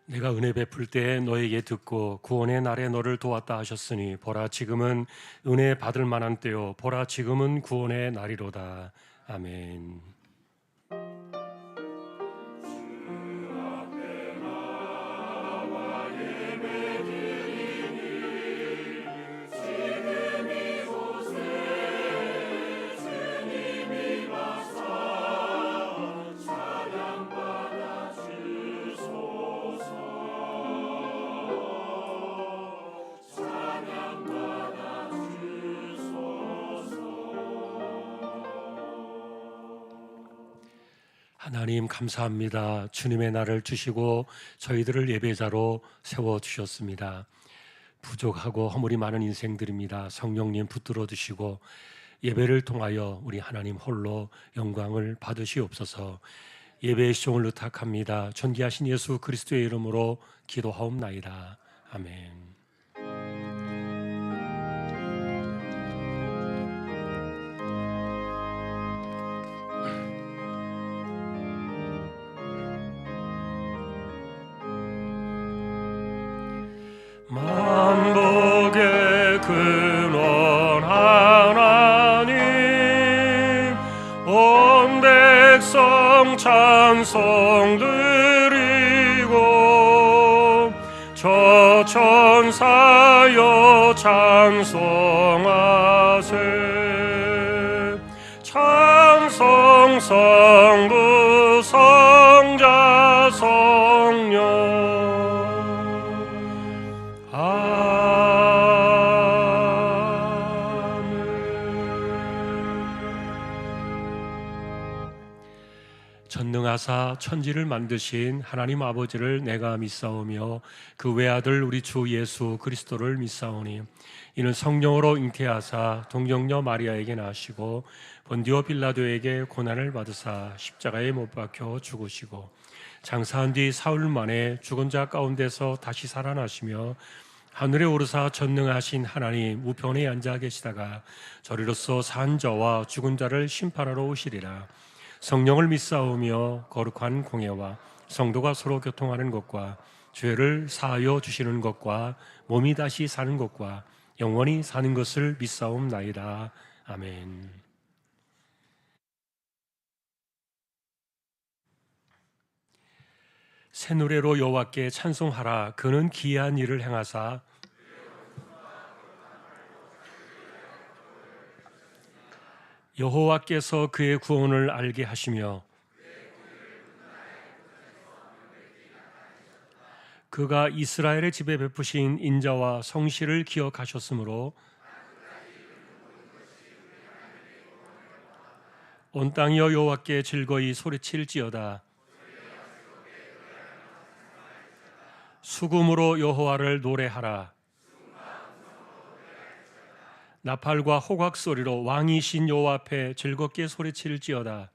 내가 은혜 베풀 때에 너에게 듣고 구원의 날에 너를 도왔다 하셨으니 보라 지금은 은혜 받을 만한 때요 보라 지금은 구원의 날이로다. 아멘. 하나님 감사합니다. 주님의 날을 주시고 저희들을 예배자로 세워주셨습니다. 부족하고 허물이 많은 인생들입니다. 성령님 붙들어 주시고 예배를 통하여 우리 하나님 홀로 영광을 받으시옵소서. 예배의 시종을 의탁합니다. 존귀하신 예수 그리스도의 이름으로 기도하옵나이다. 아멘. 만복의 근원 하나님 온 백성 찬송 드리고 저 천사여 찬송하세. 찬송 성부 성자 성령 전능하사 천지를 만드신 하나님 아버지를 내가 믿사오며 그 외아들 우리 주 예수 그리스도를 믿사오니 이는 성령으로 잉태하사 동정녀 마리아에게 나시고 본디오 빌라도에게 고난을 받으사 십자가에 못 박혀 죽으시고 장사한 뒤 사흘 만에 죽은 자 가운데서 다시 살아나시며 하늘에 오르사 전능하신 하나님 우편에 앉아 계시다가 저리로서 산 자와 죽은 자를 심판하러 오시리라. 성령을 믿사오며 거룩한 공예와 성도가 서로 교통하는 것과 죄를 사하여 주시는 것과 몸이 다시 사는 것과 영원히 사는 것을 믿사옵나이다. 아멘. 새 노래로 여호와께 찬송하라. 그는 기이한 일을 행하사 여호와께서 그의 구원을 알게 하시며 그가 이스라엘의 집에 베푸신 인자와 성실을 기억하셨으므로 온 땅이여 여호와께 즐거이 소리칠지어다. 수금으로 여호와를 노래하라. 나팔과 호각 소리로 왕이신 여호와 앞에 즐겁게 소리칠지어다.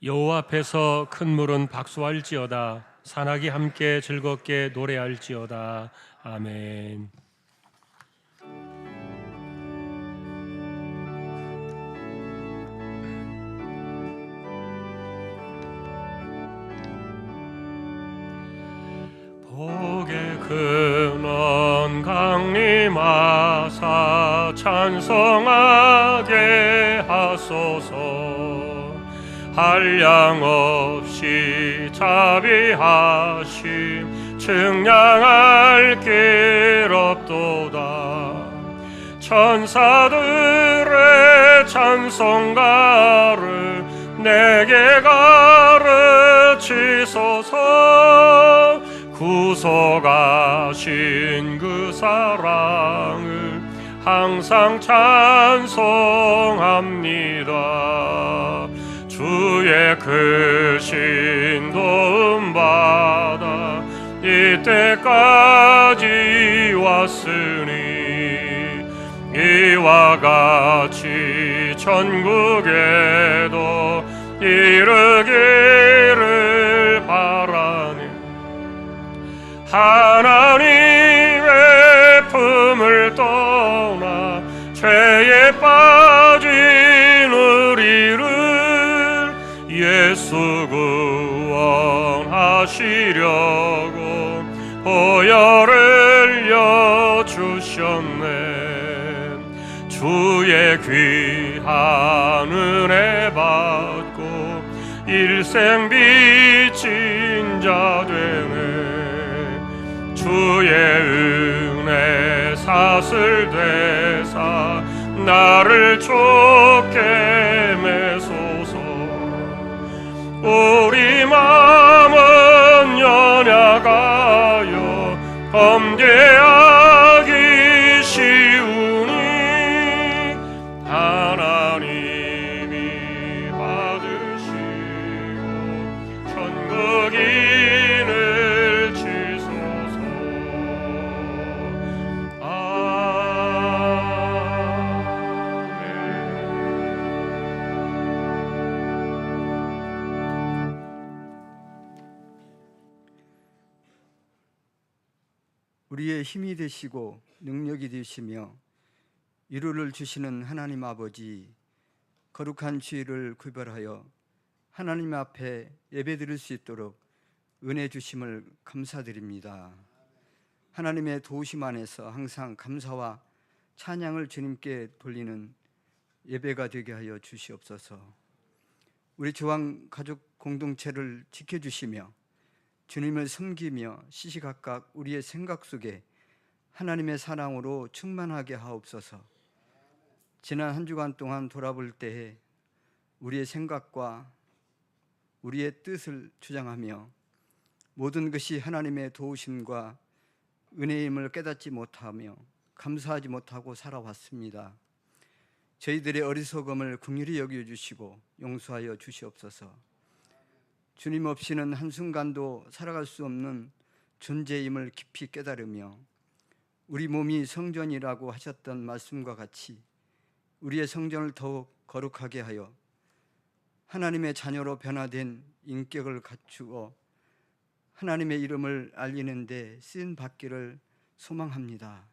여호와 앞에서 큰 물은 박수할지어다. 산악이 함께 즐겁게 노래할지어다. 아멘. 복의 근원 강림하사 찬송하게 하소서. 한량없이 자비하심 측량할 길 없도다. 천사들의 찬송가를 내게 가르치소서. 구속하신 그 사랑을 항상 찬송합니다. 주의 크신 도움 받아 이때까지 왔으니 이와 같이 천국에도 이르기를 바라니 하나님의 품을 떠나 죄에 빠진 우리를 하시려고 보혈을 여주셨네. 주의 귀한 은혜 받고 일생 빚진 자 되네. 주의 은혜 사슬 되사 나를 좁게 매소서. 우리 마음은 연약하여 범죄하기 쉬우니 하나님이 받으시고 천국인을 치소서. 우리의 힘이 되시고 능력이 되시며 위로를 주시는 하나님 아버지, 거룩한 주일을 구별하여 하나님 앞에 예배드릴 수 있도록 은혜 주심을 감사드립니다. 하나님의 도우심 안에서 항상 감사와 찬양을 주님께 돌리는 예배가 되게 하여 주시옵소서. 우리 조항 가족 공동체를 지켜주시며 주님을 섬기며 시시각각 우리의 생각 속에 하나님의 사랑으로 충만하게 하옵소서. 지난 한 주간 동안 돌아볼 때에 우리의 생각과 우리의 뜻을 주장하며 모든 것이 하나님의 도우심과 은혜임을 깨닫지 못하며 감사하지 못하고 살아왔습니다. 저희들의 어리석음을 긍휼히 여겨주시고 용서하여 주시옵소서. 주님 없이는 한순간도 살아갈 수 없는 존재임을 깊이 깨달으며 우리 몸이 성전이라고 하셨던 말씀과 같이 우리의 성전을 더욱 거룩하게 하여 하나님의 자녀로 변화된 인격을 갖추어 하나님의 이름을 알리는 데 쓰임 받기를 소망합니다.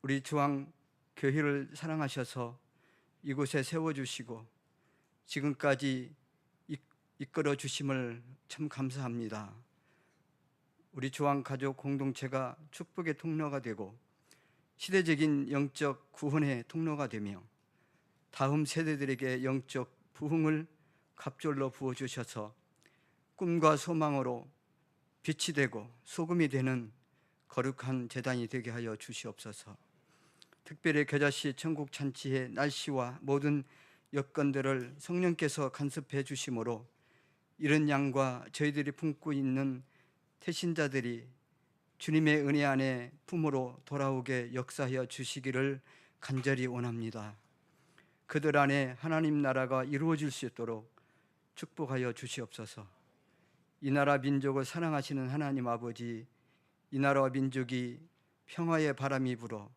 우리 조항 교회를 사랑하셔서 이곳에 세워주시고 지금까지 이끌어 주심을 참 감사합니다. 우리 조항 가족 공동체가 축복의 통로가 되고 시대적인 영적 구원의 통로가 되며 다음 세대들에게 영적 부흥을 갑절로 부어주셔서 꿈과 소망으로 빛이 되고 소금이 되는 거룩한 제단이 되게 하여 주시옵소서. 특별히 겨자씨 천국 잔치의 날씨와 모든 여건들을 성령께서 간섭해 주심으로 이런 양과 저희들이 품고 있는 태신자들이 주님의 은혜 안에 품으로 돌아오게 역사하여 주시기를 간절히 원합니다. 그들 안에 하나님 나라가 이루어질 수 있도록 축복하여 주시옵소서. 이 나라 민족을 사랑하시는 하나님 아버지, 이 나라와 민족이 평화의 바람이 불어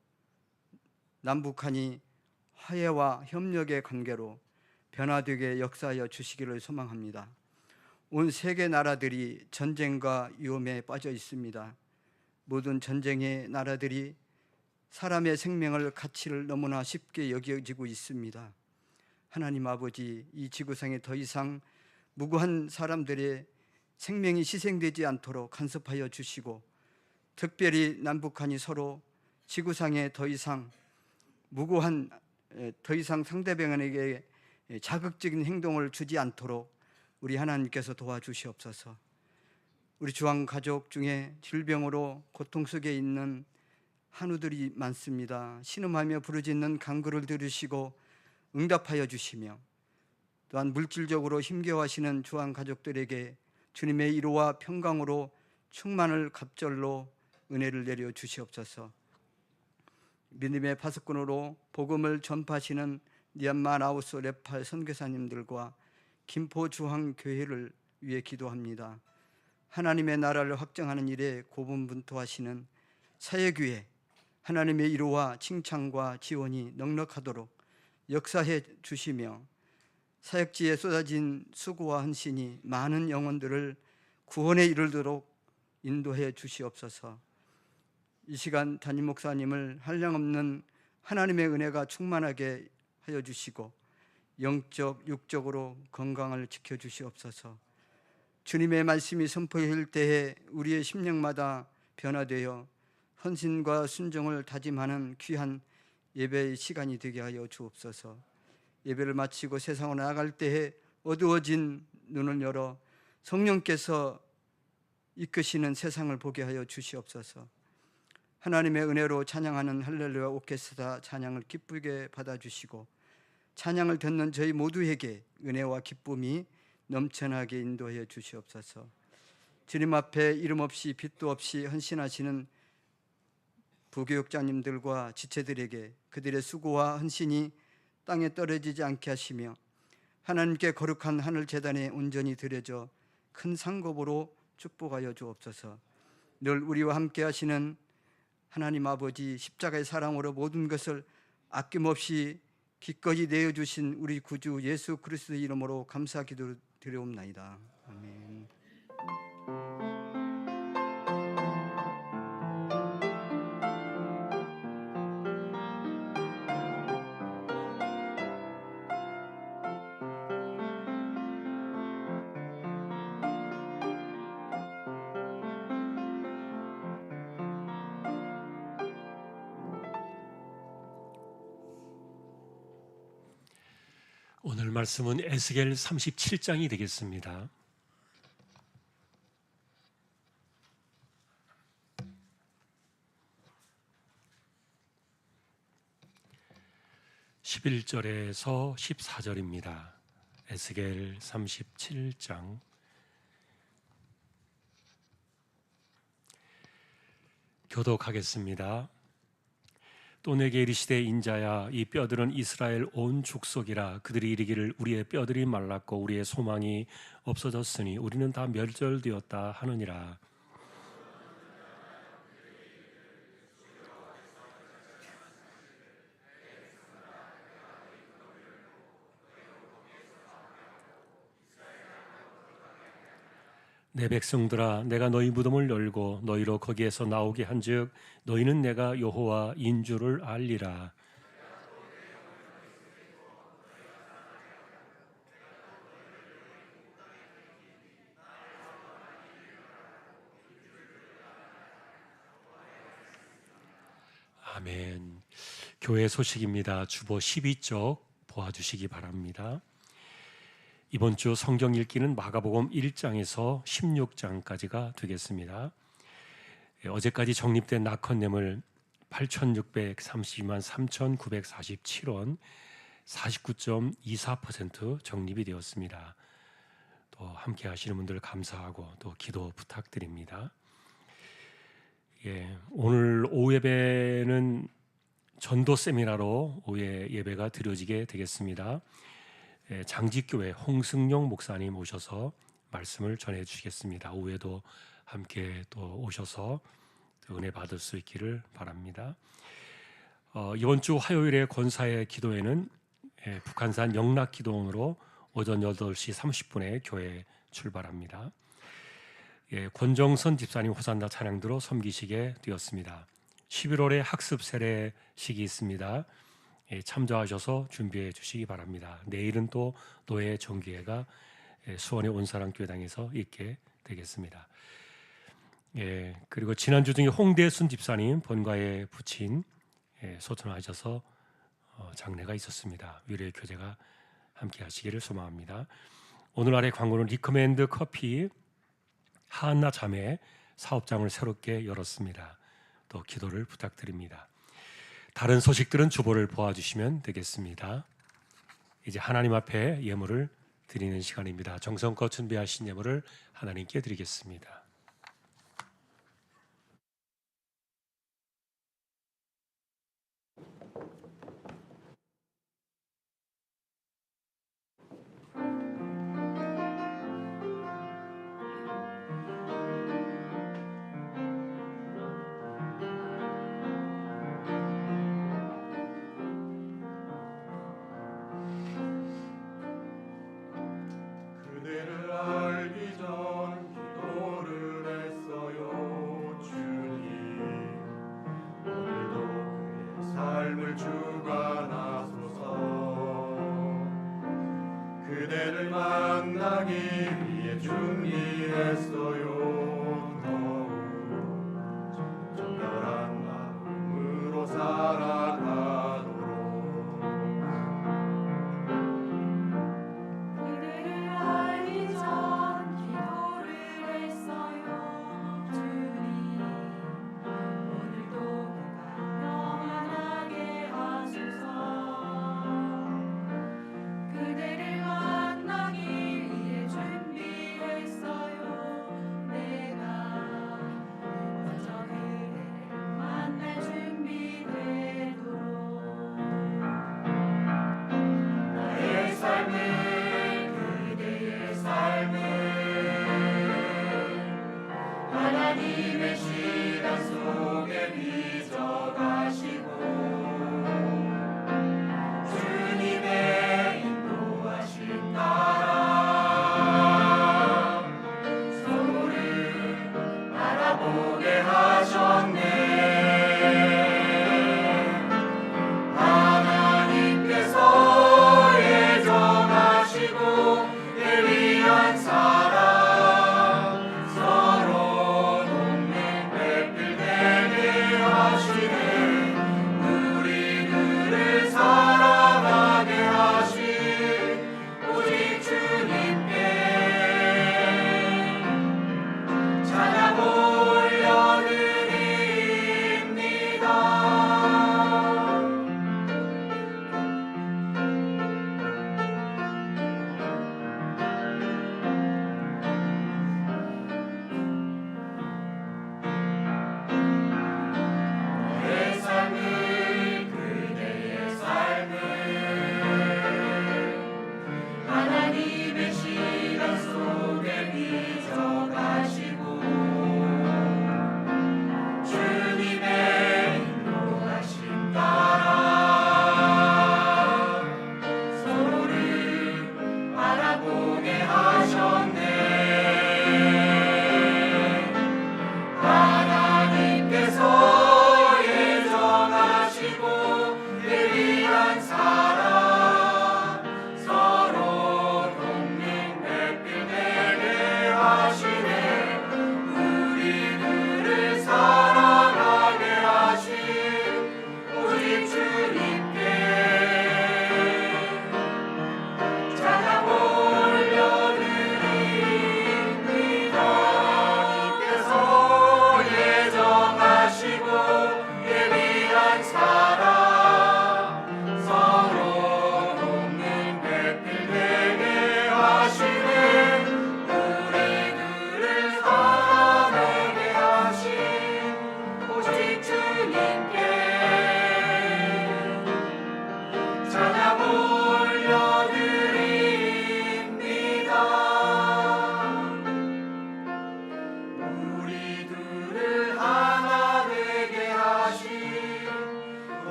남북한이 화해와 협력의 관계로 변화되게 역사하여 주시기를 소망합니다. 온 세계 나라들이 전쟁과 위험에 빠져 있습니다. 모든 전쟁의 나라들이 사람의 생명을 가치를 너무나 쉽게 여겨지고 있습니다. 하나님 아버지, 이 지구상에 더 이상 무고한 사람들의 생명이 희생되지 않도록 간섭하여 주시고 특별히 남북한이 서로 지구상에 더 이상 상대방에게 자극적인 행동을 주지 않도록 우리 하나님께서 도와주시옵소서. 우리 주한 가족 중에 질병으로 고통 속에 있는 한우들이 많습니다. 신음하며 부르짖는 간구를 들으시고 응답하여 주시며 또한 물질적으로 힘겨워하시는 주한 가족들에게 주님의 위로와 평강으로 충만을 갑절로 은혜를 내려 주시옵소서. 믿음의 파수꾼으로 복음을 전파하시는 미얀마, 라오스, 네팔 선교사님들과 김포 주한교회를 위해 기도합니다. 하나님의 나라를 확정하는 일에 고분분투하시는 사역위에 하나님의 위로와 칭찬과 지원이 넉넉하도록 역사해 주시며 사역지에 쏟아진 수고와 헌신이 많은 영혼들을 구원에 이르도록 인도해 주시옵소서. 이 시간 담임 목사님을 한량없는 하나님의 은혜가 충만하게 하여 주시고 영적, 육적으로 건강을 지켜주시옵소서. 주님의 말씀이 선포될 때에 우리의 심령마다 변화되어 헌신과 순종을 다짐하는 귀한 예배의 시간이 되게 하여 주옵소서. 예배를 마치고 세상으로 나아갈 때에 어두워진 눈을 열어 성령께서 이끄시는 세상을 보게 하여 주시옵소서. 하나님의 은혜로 찬양하는 할렐루야 오케스트라 찬양을 기쁘게 받아주시고 찬양을 듣는 저희 모두에게 은혜와 기쁨이 넘쳐나게 인도해 주시옵소서. 주님 앞에 이름 없이 빚도 없이 헌신하시는 부교육자님들과 지체들에게 그들의 수고와 헌신이 땅에 떨어지지 않게 하시며 하나님께 거룩한 하늘 제단에 온전히 드려져 큰 상급으로 축복하여 주옵소서. 늘 우리와 함께 하시는 하나님 아버지 십자가의 사랑으로 모든 것을 아낌없이 기꺼이 내어주신 우리 구주 예수 그리스도의 이름으로 감사 기도 드려옵나이다. 아멘. 오늘 말씀은 에스겔 37장이 되겠습니다. (11절에서) (14절입니다) 에스겔 37장. 교독하겠습니다. 또 내게 이르시되 인자야, 이 뼈들은 이스라엘 온 족속이라. 그들이 이르기를 우리의 뼈들이 말랐고 우리의 소망이 없어졌으니 우리는 다 멸절되었다 하느니라. 내 백성들아, 내가 너희 무덤을 열고 너희로 거기에서 나오게 한즉 너희는 내가 여호와인 줄을 알리라. 아멘. 교회 소식입니다. 주보 12쪽 보아주시기 바랍니다. 이번 주 성경 읽기는 마가복음 1장에서 16장까지가 되겠습니다. 어제까지 적립된 낙헌렘을 8,632만 3,947원 49.24% 적립이 되었습니다. 또 함께 하시는 분들 감사하고 또 기도 부탁드립니다. 오늘 오후 예배는 전도 세미나로 오후에 예배가 드려지게 되겠습니다. 장지교회 홍승용 목사님 오셔서 말씀을 전해 주시겠습니다. 오후에도 함께 또 오셔서 은혜 받을 수 있기를 바랍니다. 이번 주 화요일에 권사의 기도회는 북한산 영락기도원으로 오전 8시 30분에 교회 출발합니다. 권정선 집사님 호산나 찬양 들어 섬기시게 되었습니다. 11월에 학습 세례식이 있습니다. 참조하셔서 준비해 주시기 바랍니다. 내일은 또 노예 정기회가 수원의 온사랑교회당에서 있게 되겠습니다. 그리고 지난주 중에 홍대순 집사님 본가에 부친 소천하셔서 장례가 있었습니다. 위로의 교제가 함께 하시기를 소망합니다. 오늘 아래 광고는 리커맨드 커피 하한나 자매 사업장을 새롭게 열었습니다. 또 기도를 부탁드립니다. 다른 소식들은 주보를 보아주시면 되겠습니다. 이제 하나님 앞에 예물을 드리는 시간입니다. 정성껏 준비하신 예물을 하나님께 드리겠습니다. 그대를 알기 전 기도를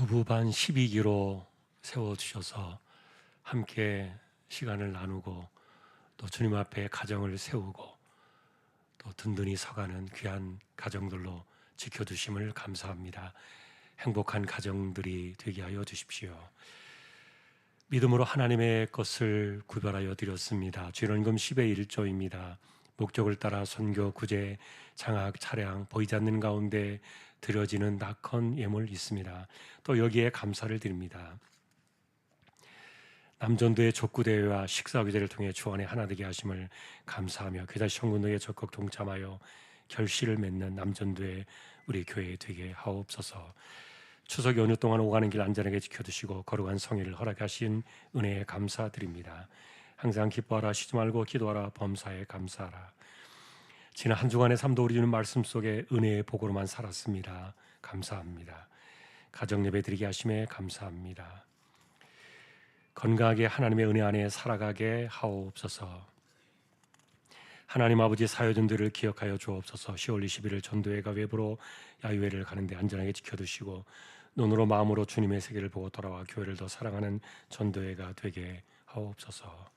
부부 반 12기로 세워주셔서 함께 시간을 나누고 또 주님 앞에 가정을 세우고 또 든든히 서가는 귀한 가정들로 지켜주심을 감사합니다. 행복한 가정들이 되게 하여 주십시오. 믿음으로 하나님의 것을 구별하여 드렸습니다. 주일원금 10의 1조입니다. 목적을 따라 선교, 구제, 장학, 차량 보이지 않는 가운데 드려지는 낙헌 예물 있습니다. 또 여기에 감사를 드립니다. 남전도의 족구대회와 식사기제를 통해 주 안에 하나 되게 하심을 감사하며 교사 청군도에 적극 동참하여 결실을 맺는 남전도의 우리 교회 되게 하옵소서. 추석 연휴 동안 오가는 길 안전하게 지켜두시고 거룩한 성회를 허락하신 은혜에 감사드립니다. 항상 기뻐하라, 쉬지 말고 기도하라, 범사에 감사하라. 지난 한 주간의 삶도 우리 주는 말씀 속에 은혜의 복으로만 살았습니다. 감사합니다. 가정 예배 드리게 하심에 감사합니다. 건강하게 하나님의 은혜 안에 살아가게 하옵소서. 하나님 아버지 사여전들을 기억하여 주옵소서. 10월 21일 전도회가 외부로 야유회를 가는데 안전하게 지켜두시고 눈으로 마음으로 주님의 세계를 보고 돌아와 교회를 더 사랑하는 전도회가 되게 하옵소서.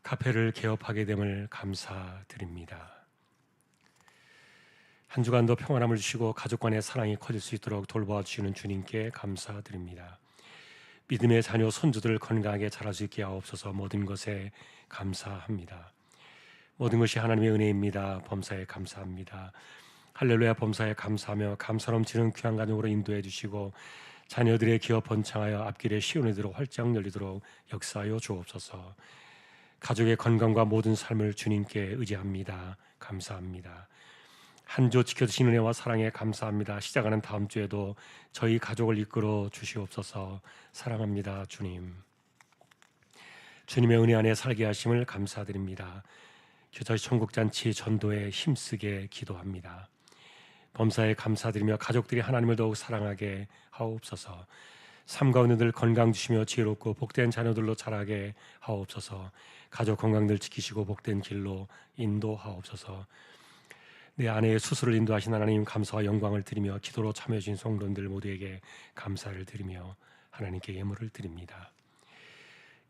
카페를 개업하게 됨을 감사드립니다. 한 주간도 평안함을 주시고 가족 간의 사랑이 커질 수 있도록 돌보아 주시는 주님께 감사드립니다. 믿음의 자녀 손주들 건강하게 자랄 수 있게 하옵소서. 모든 것에 감사합니다. 모든 것이 하나님의 은혜입니다. 범사에 감사합니다. 할렐루야. 범사에 감사하며 감사 넘치는 귀한 가정으로 인도해 주시고 자녀들의 기업 번창하여 앞길에 시온이도록 활짝 열리도록 역사하여 주옵소서. 가족의 건강과 모든 삶을 주님께 의지합니다. 감사합니다. 한 주 지켜주신 은혜와 사랑에 감사합니다. 시작하는 다음 주에도 저희 가족을 이끌어 주시옵소서. 사랑합니다. 주님. 주님의 은혜 안에 살게 하심을 감사드립니다. 교회 천국잔치 전도에 힘쓰게 기도합니다. 범사에 감사드리며 가족들이 하나님을 더욱 사랑하게 하옵소서. 삶 가운데 늘 건강 주시며 지혜롭고 복된 자녀들로 자라게 하옵소서. 가족 건강들 지키시고 복된 길로 인도하옵소서. 내 아내의 수술을 인도하신 하나님 감사와 영광을 드리며 기도로 참여해 주신 성도들 모두에게 감사를 드리며 하나님께 예물을 드립니다.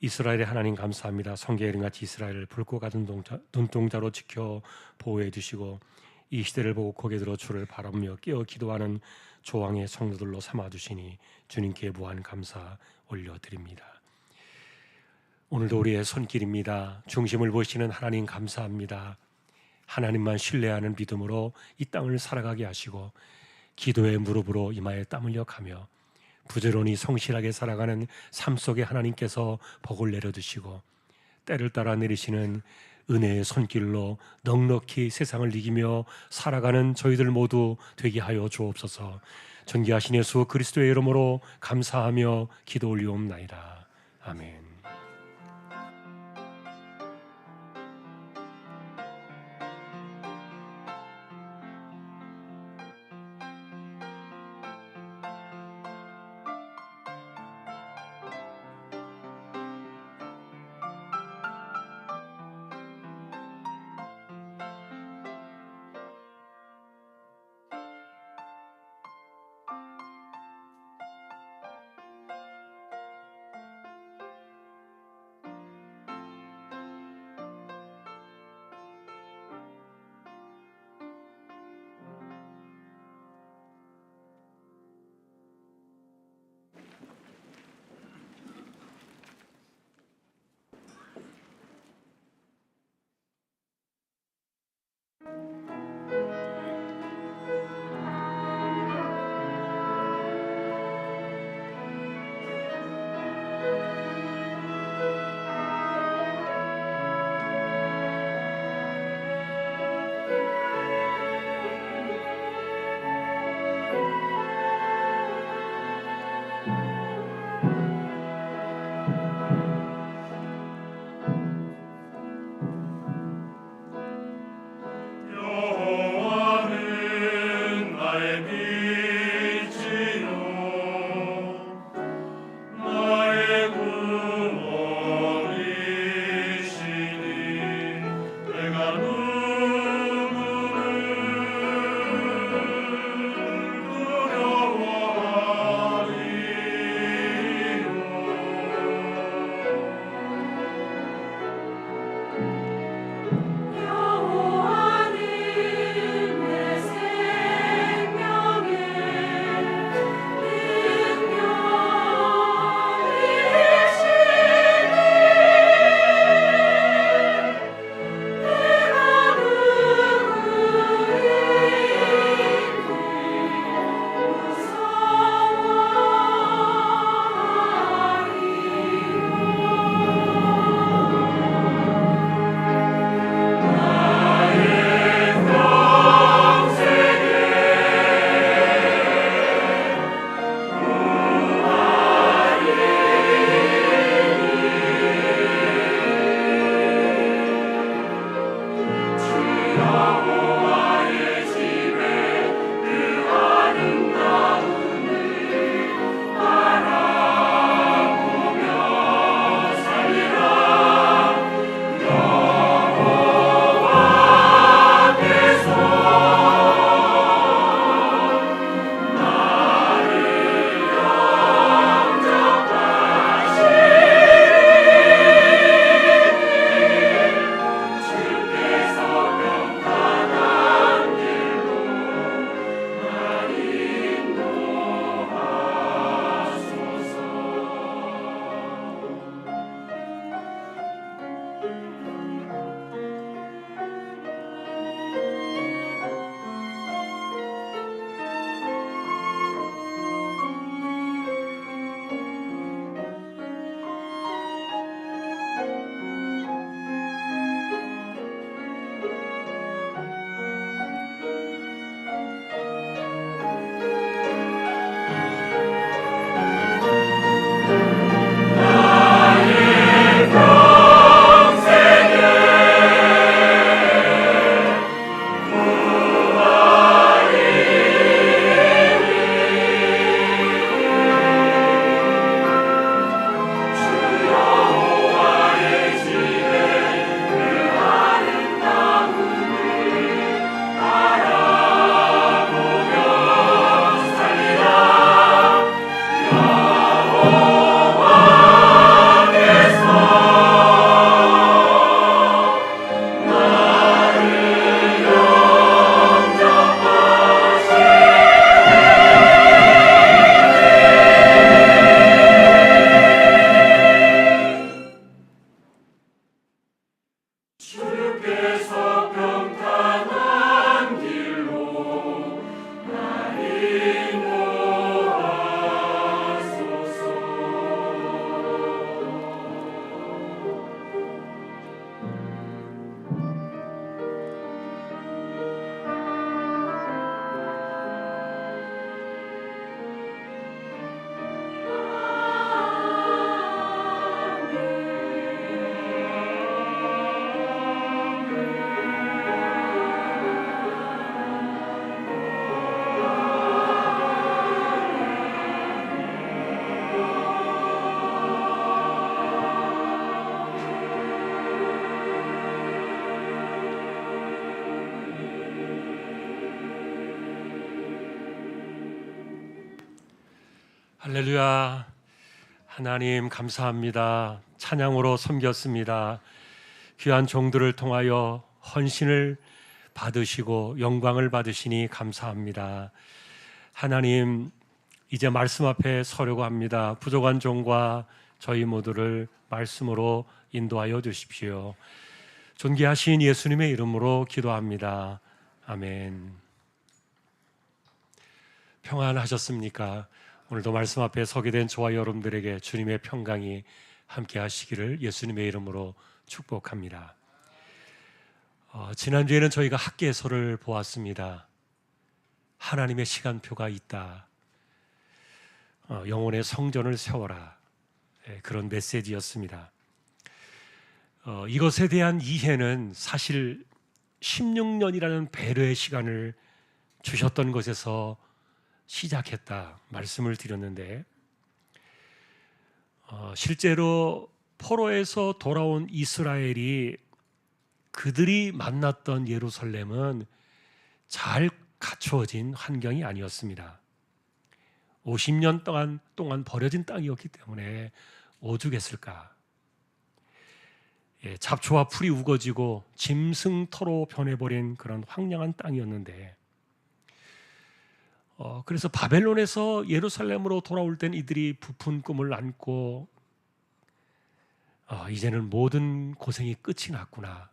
이스라엘의 하나님 감사합니다. 성경의 이름같이 이스라엘을 붉고 가든 눈동자로 지켜 보호해 주시고 이 시대를 보고 고개 들어 주를 바라보며 깨어 기도하는 조왕의 성도들로 삼아주시니 주님께 무한 감사 올려드립니다. 오늘도 우리의 손길입니다. 중심을 보시는 하나님 감사합니다. 하나님만 신뢰하는 믿음으로 이 땅을 살아가게 하시고 기도의 무릎으로 이마에 땀 흘려 가며 부지런히 성실하게 살아가는 삶 속에 하나님께서 복을 내려주시고 때를 따라 내리시는 은혜의 손길로 넉넉히 세상을 이기며 살아가는 저희들 모두 되게 하여 주옵소서. 존귀하신 예수 그리스도의 이름으로 감사하며 기도 올리옵나이다. 아멘. 할렐루야. 하나님 감사합니다. 찬양으로 섬겼습니다. 귀한 종들을 통하여 헌신을 받으시고 영광을 받으시니 감사합니다. 하나님, 이제 말씀 앞에 서려고 합니다. 부족한 종과 저희 모두를 말씀으로 인도하여 주십시오. 존귀하신 예수님의 이름으로 기도합니다. 아멘. 평안하셨습니까? 오늘도 말씀 앞에 서게 된 저와 여러분들에게 주님의 평강이 함께 하시기를 예수님의 이름으로 축복합니다. 지난주에는 저희가 학개서를 보았습니다. 하나님의 시간표가 있다. 영혼의 성전을 세워라. 그런 메시지였습니다. 이것에 대한 이해는 사실 16년이라는 배려의 시간을 주셨던 것에서 시작했다 말씀을 드렸는데, 실제로 포로에서 돌아온 이스라엘이 그들이 만났던 예루살렘은 잘 갖추어진 환경이 아니었습니다. 50년 동안 버려진 땅이었기 때문에 오죽했을까. 잡초와 풀이 우거지고 짐승터로 변해버린 그런 황량한 땅이었는데, 그래서 바벨론에서 예루살렘으로 돌아올 땐 이들이 부푼 꿈을 안고 이제는 모든 고생이 끝이 났구나,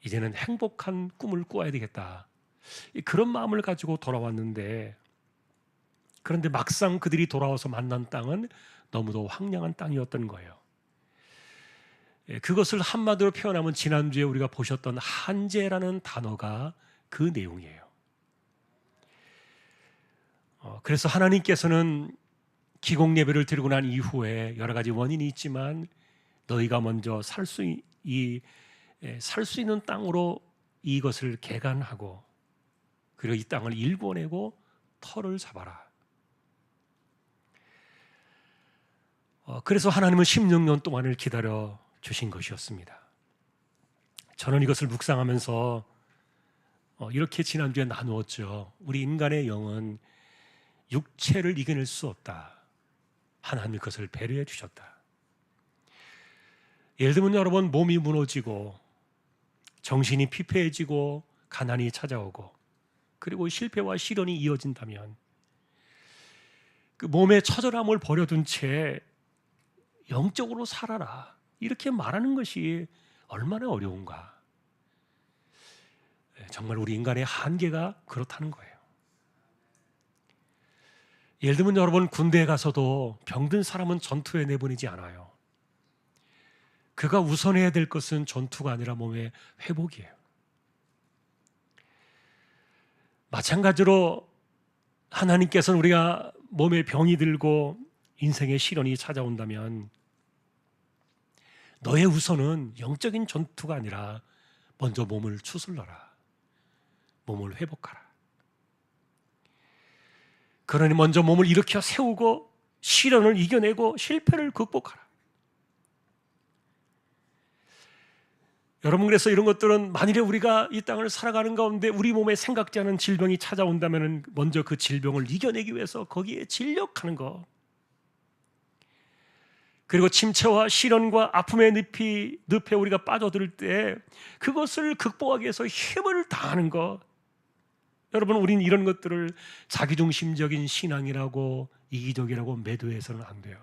이제는 행복한 꿈을 꾸어야 되겠다, 그런 마음을 가지고 돌아왔는데, 그런데 막상 그들이 돌아와서 만난 땅은 너무도 황량한 땅이었던 거예요. 그것을 한마디로 표현하면 지난주에 우리가 보셨던 한재라는 단어가 그 내용이에요. 그래서 하나님께서는 기공 예배를 드리고 난 이후에 여러 가지 원인이 있지만 너희가 먼저 살 수 있는 땅으로 이것을 개간하고, 그리고 이 땅을 일궈내고 터를 잡아라. 그래서 하나님은 16년 동안을 기다려 주신 것이었습니다. 저는 이것을 묵상하면서 이렇게 지난주에 나누었죠. 우리 인간의 영은 육체를 이겨낼 수 없다. 하나님이 그것을 배려해 주셨다. 예를 들면 여러분, 몸이 무너지고 정신이 피폐해지고 가난이 찾아오고 그리고 실패와 시련이 이어진다면 그 몸의 처절함을 버려둔 채 영적으로 살아라, 이렇게 말하는 것이 얼마나 어려운가. 정말 우리 인간의 한계가 그렇다는 거예요. 예를 들면 여러분, 군대에 가서도 병든 사람은 전투에 내보내지 않아요. 그가 우선해야 될 것은 전투가 아니라 몸의 회복이에요. 마찬가지로 하나님께서는 우리가 몸에 병이 들고 인생의 시련이 찾아온다면 너의 우선은 영적인 전투가 아니라 먼저 몸을 추슬러라, 몸을 회복하라. 그러니 먼저 몸을 일으켜 세우고 시련을 이겨내고 실패를 극복하라. 여러분, 그래서 이런 것들은 만일에 우리가 이 땅을 살아가는 가운데 우리 몸에 생각지 않은 질병이 찾아온다면 먼저 그 질병을 이겨내기 위해서 거기에 진력하는 것, 그리고 침체와 시련과 아픔의 늪에 우리가 빠져들 때 그것을 극복하기 위해서 힘을 다하는 것. 여러분, 우린 이런 것들을 자기중심적인 신앙이라고, 이기적이라고 매도해서는 안 돼요.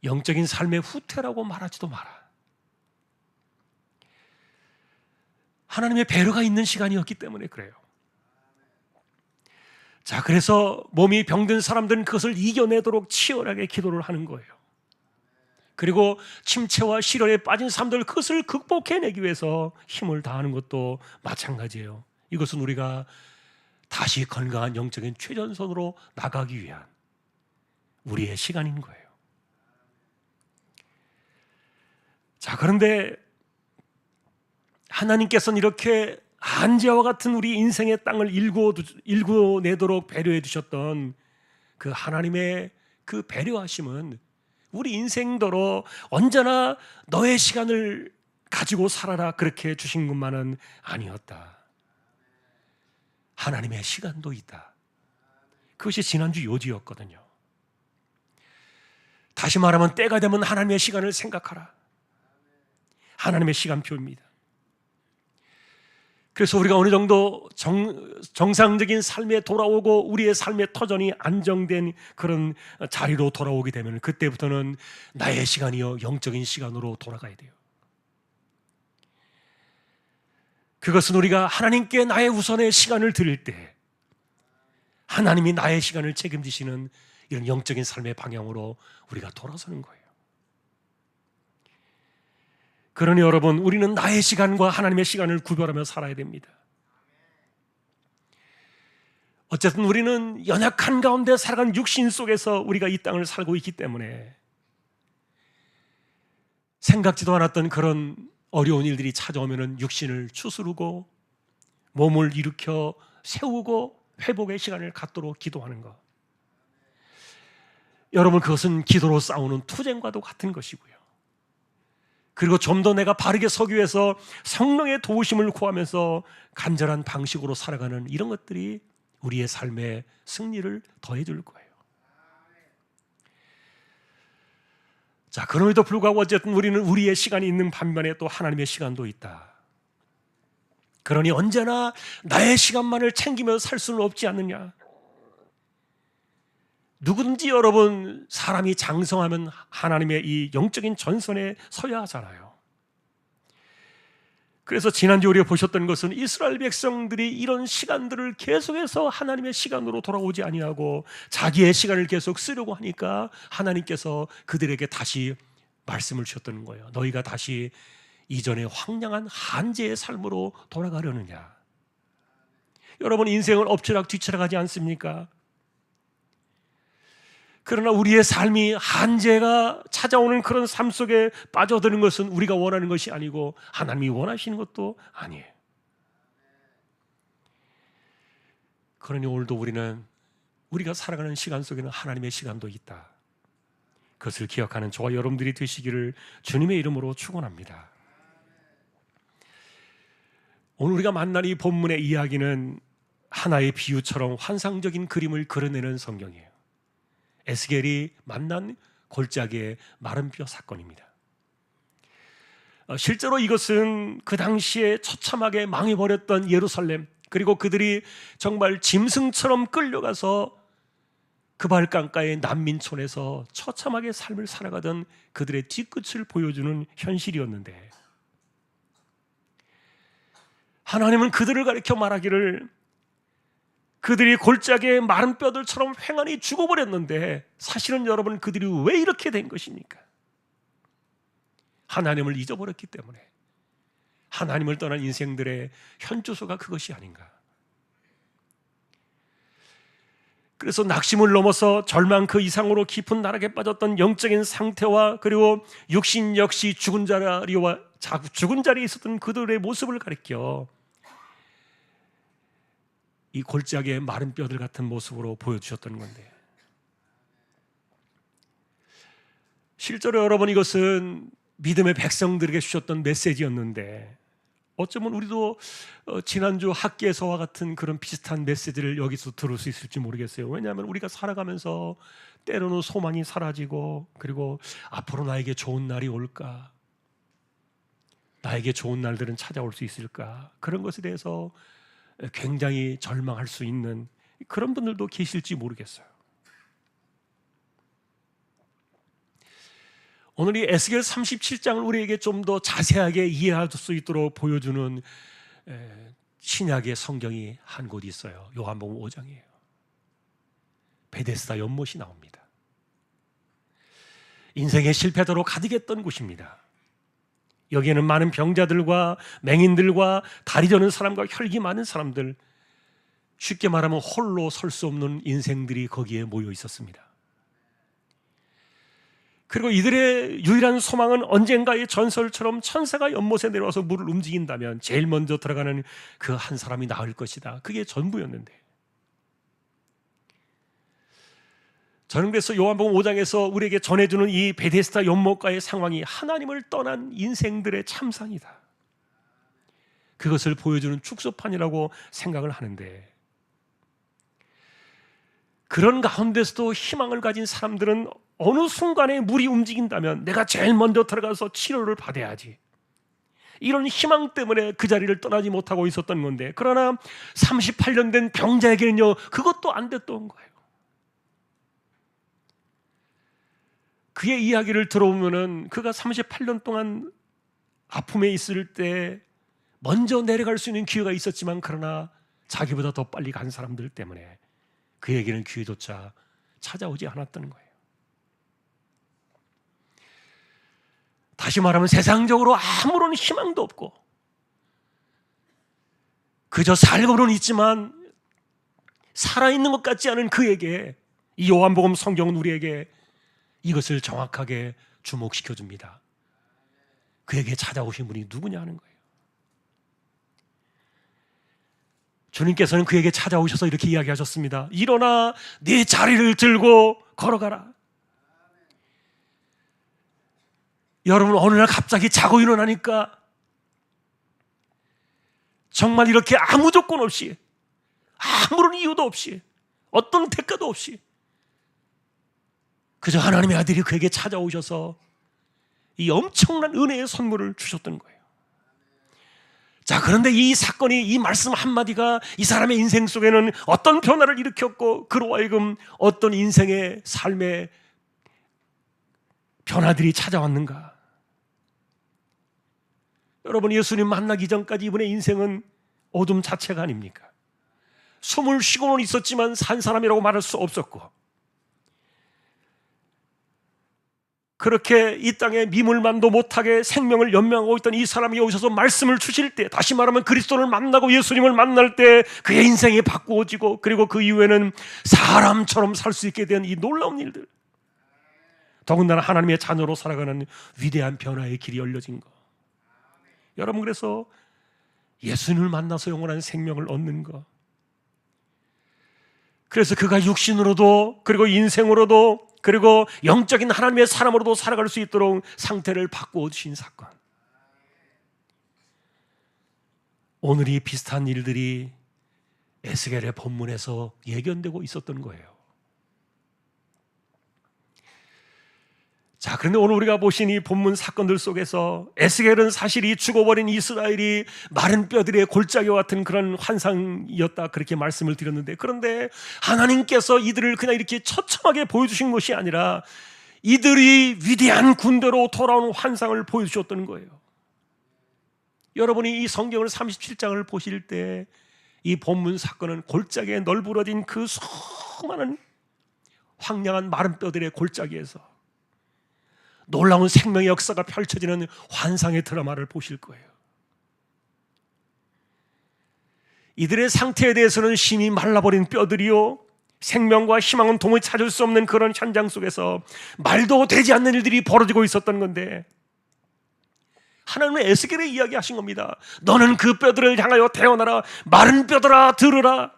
영적인 삶의 후퇴라고 말하지도 마라. 하나님의 배려가 있는 시간이었기 때문에 그래요. 자, 그래서 몸이 병든 사람들은 그것을 이겨내도록 치열하게 기도를 하는 거예요. 그리고 침체와 시련에 빠진 사람들, 그것을 극복해내기 위해서 힘을 다하는 것도 마찬가지예요. 이것은 우리가 다시 건강한 영적인 최전선으로 나가기 위한 우리의 시간인 거예요. 자, 그런데 하나님께서는 이렇게 한재와 같은 우리 인생의 땅을 일구내도록 배려해 주셨던 그 하나님의 그 배려하심은 우리 인생도로 언제나 너의 시간을 가지고 살아라, 그렇게 주신 것만은 아니었다. 하나님의 시간도 있다. 그것이 지난주 요지였거든요. 다시 말하면 때가 되면 하나님의 시간을 생각하라. 하나님의 시간표입니다. 그래서 우리가 어느 정도 정상적인 삶에 돌아오고 우리의 삶의 터전이 안정된 그런 자리로 돌아오게 되면 그때부터는 나의 시간이요 영적인 시간으로 돌아가야 돼요. 그것은 우리가 하나님께 나의 우선의 시간을 드릴 때 하나님이 나의 시간을 책임지시는 이런 영적인 삶의 방향으로 우리가 돌아서는 거예요. 그러니 여러분, 우리는 나의 시간과 하나님의 시간을 구별하며 살아야 됩니다. 어쨌든 우리는 연약한 가운데 살아간 육신 속에서 우리가 이 땅을 살고 있기 때문에 생각지도 않았던 그런 어려운 일들이 찾아오면 육신을 추스르고 몸을 일으켜 세우고 회복의 시간을 갖도록 기도하는 것. 여러분, 그것은 기도로 싸우는 투쟁과도 같은 것이고요. 그리고 좀 더 내가 바르게 서기 위해서 성령의 도우심을 구하면서 간절한 방식으로 살아가는 이런 것들이 우리의 삶의 승리를 더해 줄 거예요. 자, 그럼에도 불구하고 어쨌든 우리는 우리의 시간이 있는 반면에 또 하나님의 시간도 있다. 그러니 언제나 나의 시간만을 챙기며 살 수는 없지 않느냐. 누구든지 여러분, 사람이 장성하면 하나님의 이 영적인 전선에 서야 하잖아요. 그래서 지난주 우리가 보셨던 것은 이스라엘 백성들이 이런 시간들을 계속해서 하나님의 시간으로 돌아오지 아니하고 자기의 시간을 계속 쓰려고 하니까 하나님께서 그들에게 다시 말씀을 주셨던 거예요. 너희가 다시 이전의 황량한 한제의 삶으로 돌아가려느냐. 여러분, 인생은 엎치락 뒤치락 하지 않습니까? 그러나 우리의 삶이 한계가 찾아오는 그런 삶 속에 빠져드는 것은 우리가 원하는 것이 아니고 하나님이 원하시는 것도 아니에요. 그러니 오늘도 우리는 우리가 살아가는 시간 속에는 하나님의 시간도 있다. 그것을 기억하는 저와 여러분들이 되시기를 주님의 이름으로 축원합니다. 오늘 우리가 만난 이 본문의 이야기는 하나의 비유처럼 환상적인 그림을 그려내는 성경이에요. 에스겔이 만난 골짜기의 마른 뼈 사건입니다. 실제로 이것은 그 당시에 처참하게 망해버렸던 예루살렘, 그리고 그들이 정말 짐승처럼 끌려가서 그발강가의 난민촌에서 처참하게 삶을 살아가던 그들의 뒤끝을 보여주는 현실이었는데, 하나님은 그들을 가리켜 말하기를 그들이 골짜기의 마른 뼈들처럼 횡하니 죽어버렸는데 사실은 여러분, 그들이 왜 이렇게 된 것입니까? 하나님을 잊어버렸기 때문에. 하나님을 떠난 인생들의 현주소가 그것이 아닌가. 그래서 낙심을 넘어서 절망 그 이상으로 깊은 나락에 빠졌던 영적인 상태와 그리고 육신 역시 죽은 자리에 있었던 그들의 모습을 가리켜 이 골짜기의 마른 뼈들 같은 모습으로 보여주셨던 건데, 실제로 여러분, 이것은 믿음의 백성들에게 주셨던 메시지였는데 어쩌면 우리도 지난주 학계서와 같은 그런 비슷한 메시지를 여기서 들을 수 있을지 모르겠어요. 왜냐하면 우리가 살아가면서 때로는 소망이 사라지고, 그리고 앞으로 나에게 좋은 날이 올까, 나에게 좋은 날들은 찾아올 수 있을까, 그런 것에 대해서 굉장히 절망할 수 있는 그런 분들도 계실지 모르겠어요. 오늘 이 에스겔 37장을 우리에게 좀 더 자세하게 이해할 수 있도록 보여주는 신약의 성경이 한 곳이 있어요. 요한복음 5장이에요. 베데스다 연못이 나옵니다. 인생의 실패도로 가득했던 곳입니다. 여기에는 많은 병자들과 맹인들과 다리 저는 사람과 혈기 많은 사람들, 쉽게 말하면 홀로 설 수 없는 인생들이 거기에 모여 있었습니다. 그리고 이들의 유일한 소망은 언젠가의 전설처럼 천사가 연못에 내려와서 물을 움직인다면 제일 먼저 들어가는 그 한 사람이 나을 것이다. 그게 전부였는데, 저는 그래서 요한복음 5장에서 우리에게 전해주는 이 베데스다 연못가의 상황이 하나님을 떠난 인생들의 참상이다, 그것을 보여주는 축소판이라고 생각을 하는데, 그런 가운데서도 희망을 가진 사람들은 어느 순간에 물이 움직인다면 내가 제일 먼저 들어가서 치료를 받아야지, 이런 희망 때문에 그 자리를 떠나지 못하고 있었던 건데, 그러나 38년 된 병자에게는요, 그것도 안 됐던 거예요. 그의 이야기를 들어보면은 그가 38년 동안 아픔에 있을 때 먼저 내려갈 수 있는 기회가 있었지만, 그러나 자기보다 더 빨리 간 사람들 때문에 그에게는 기회조차 찾아오지 않았던 거예요. 다시 말하면 세상적으로 아무런 희망도 없고 그저 살고는 있지만 살아있는 것 같지 않은 그에게, 이 요한복음 성경은 우리에게 이것을 정확하게 주목시켜 줍니다. 그에게 찾아오신 분이 누구냐는 거예요. 주님께서는 그에게 찾아오셔서 이렇게 이야기하셨습니다. 일어나 네 자리를 들고 걸어가라. 여러분, 어느 날 갑자기 자고 일어나니까 정말 이렇게 아무 조건 없이, 아무런 이유도 없이, 어떤 대가도 없이 그저 하나님의 아들이 그에게 찾아오셔서 이 엄청난 은혜의 선물을 주셨던 거예요. 자, 그런데 이 사건이, 이 말씀 한마디가 이 사람의 인생 속에는 어떤 변화를 일으켰고, 그로 하여금 어떤 인생의 삶의 변화들이 찾아왔는가? 여러분, 예수님 만나기 전까지 이분의 인생은 어둠 자체가 아닙니까? 숨을 쉬고는 있었지만 산 사람이라고 말할 수 없었고, 그렇게 이 땅에 미물만도 못하게 생명을 연명하고 있던 이 사람이 오셔서 말씀을 주실 때, 다시 말하면 그리스도를 만나고 예수님을 만날 때 그의 인생이 바꾸어지고, 그리고 그 이후에는 사람처럼 살 수 있게 된 이 놀라운 일들, 더군다나 하나님의 자녀로 살아가는 위대한 변화의 길이 열려진 것. 여러분, 그래서 예수님을 만나서 영원한 생명을 얻는 것, 그래서 그가 육신으로도 그리고 인생으로도 그리고 영적인 하나님의 사람으로도 살아갈 수 있도록 상태를 바꾸어 주신 사건, 오늘 이 비슷한 일들이 에스겔의 본문에서 예견되고 있었던 거예요. 자, 그런데 오늘 우리가 보신 이 본문 사건들 속에서 에스겔은 사실 이 죽어버린 이스라엘이 마른 뼈들의 골짜기와 같은 그런 환상이었다, 그렇게 말씀을 드렸는데, 그런데 하나님께서 이들을 그냥 이렇게 처참하게 보여주신 것이 아니라 이들이 위대한 군대로 돌아오는 환상을 보여주셨던 거예요. 여러분이 이 성경을 37장을 보실 때 이 본문 사건은 골짜기에 널브러진 그 수많은 황량한 마른 뼈들의 골짜기에서 놀라운 생명의 역사가 펼쳐지는 환상의 드라마를 보실 거예요. 이들의 상태에 대해서는 심히 말라버린 뼈들이요, 생명과 희망은 도무지 찾을 수 없는 그런 현장 속에서 말도 되지 않는 일들이 벌어지고 있었던 건데, 하나님은 에스겔에 이야기하신 겁니다. 너는 그 뼈들을 향하여 태어나라. 마른 뼈들아 들으라.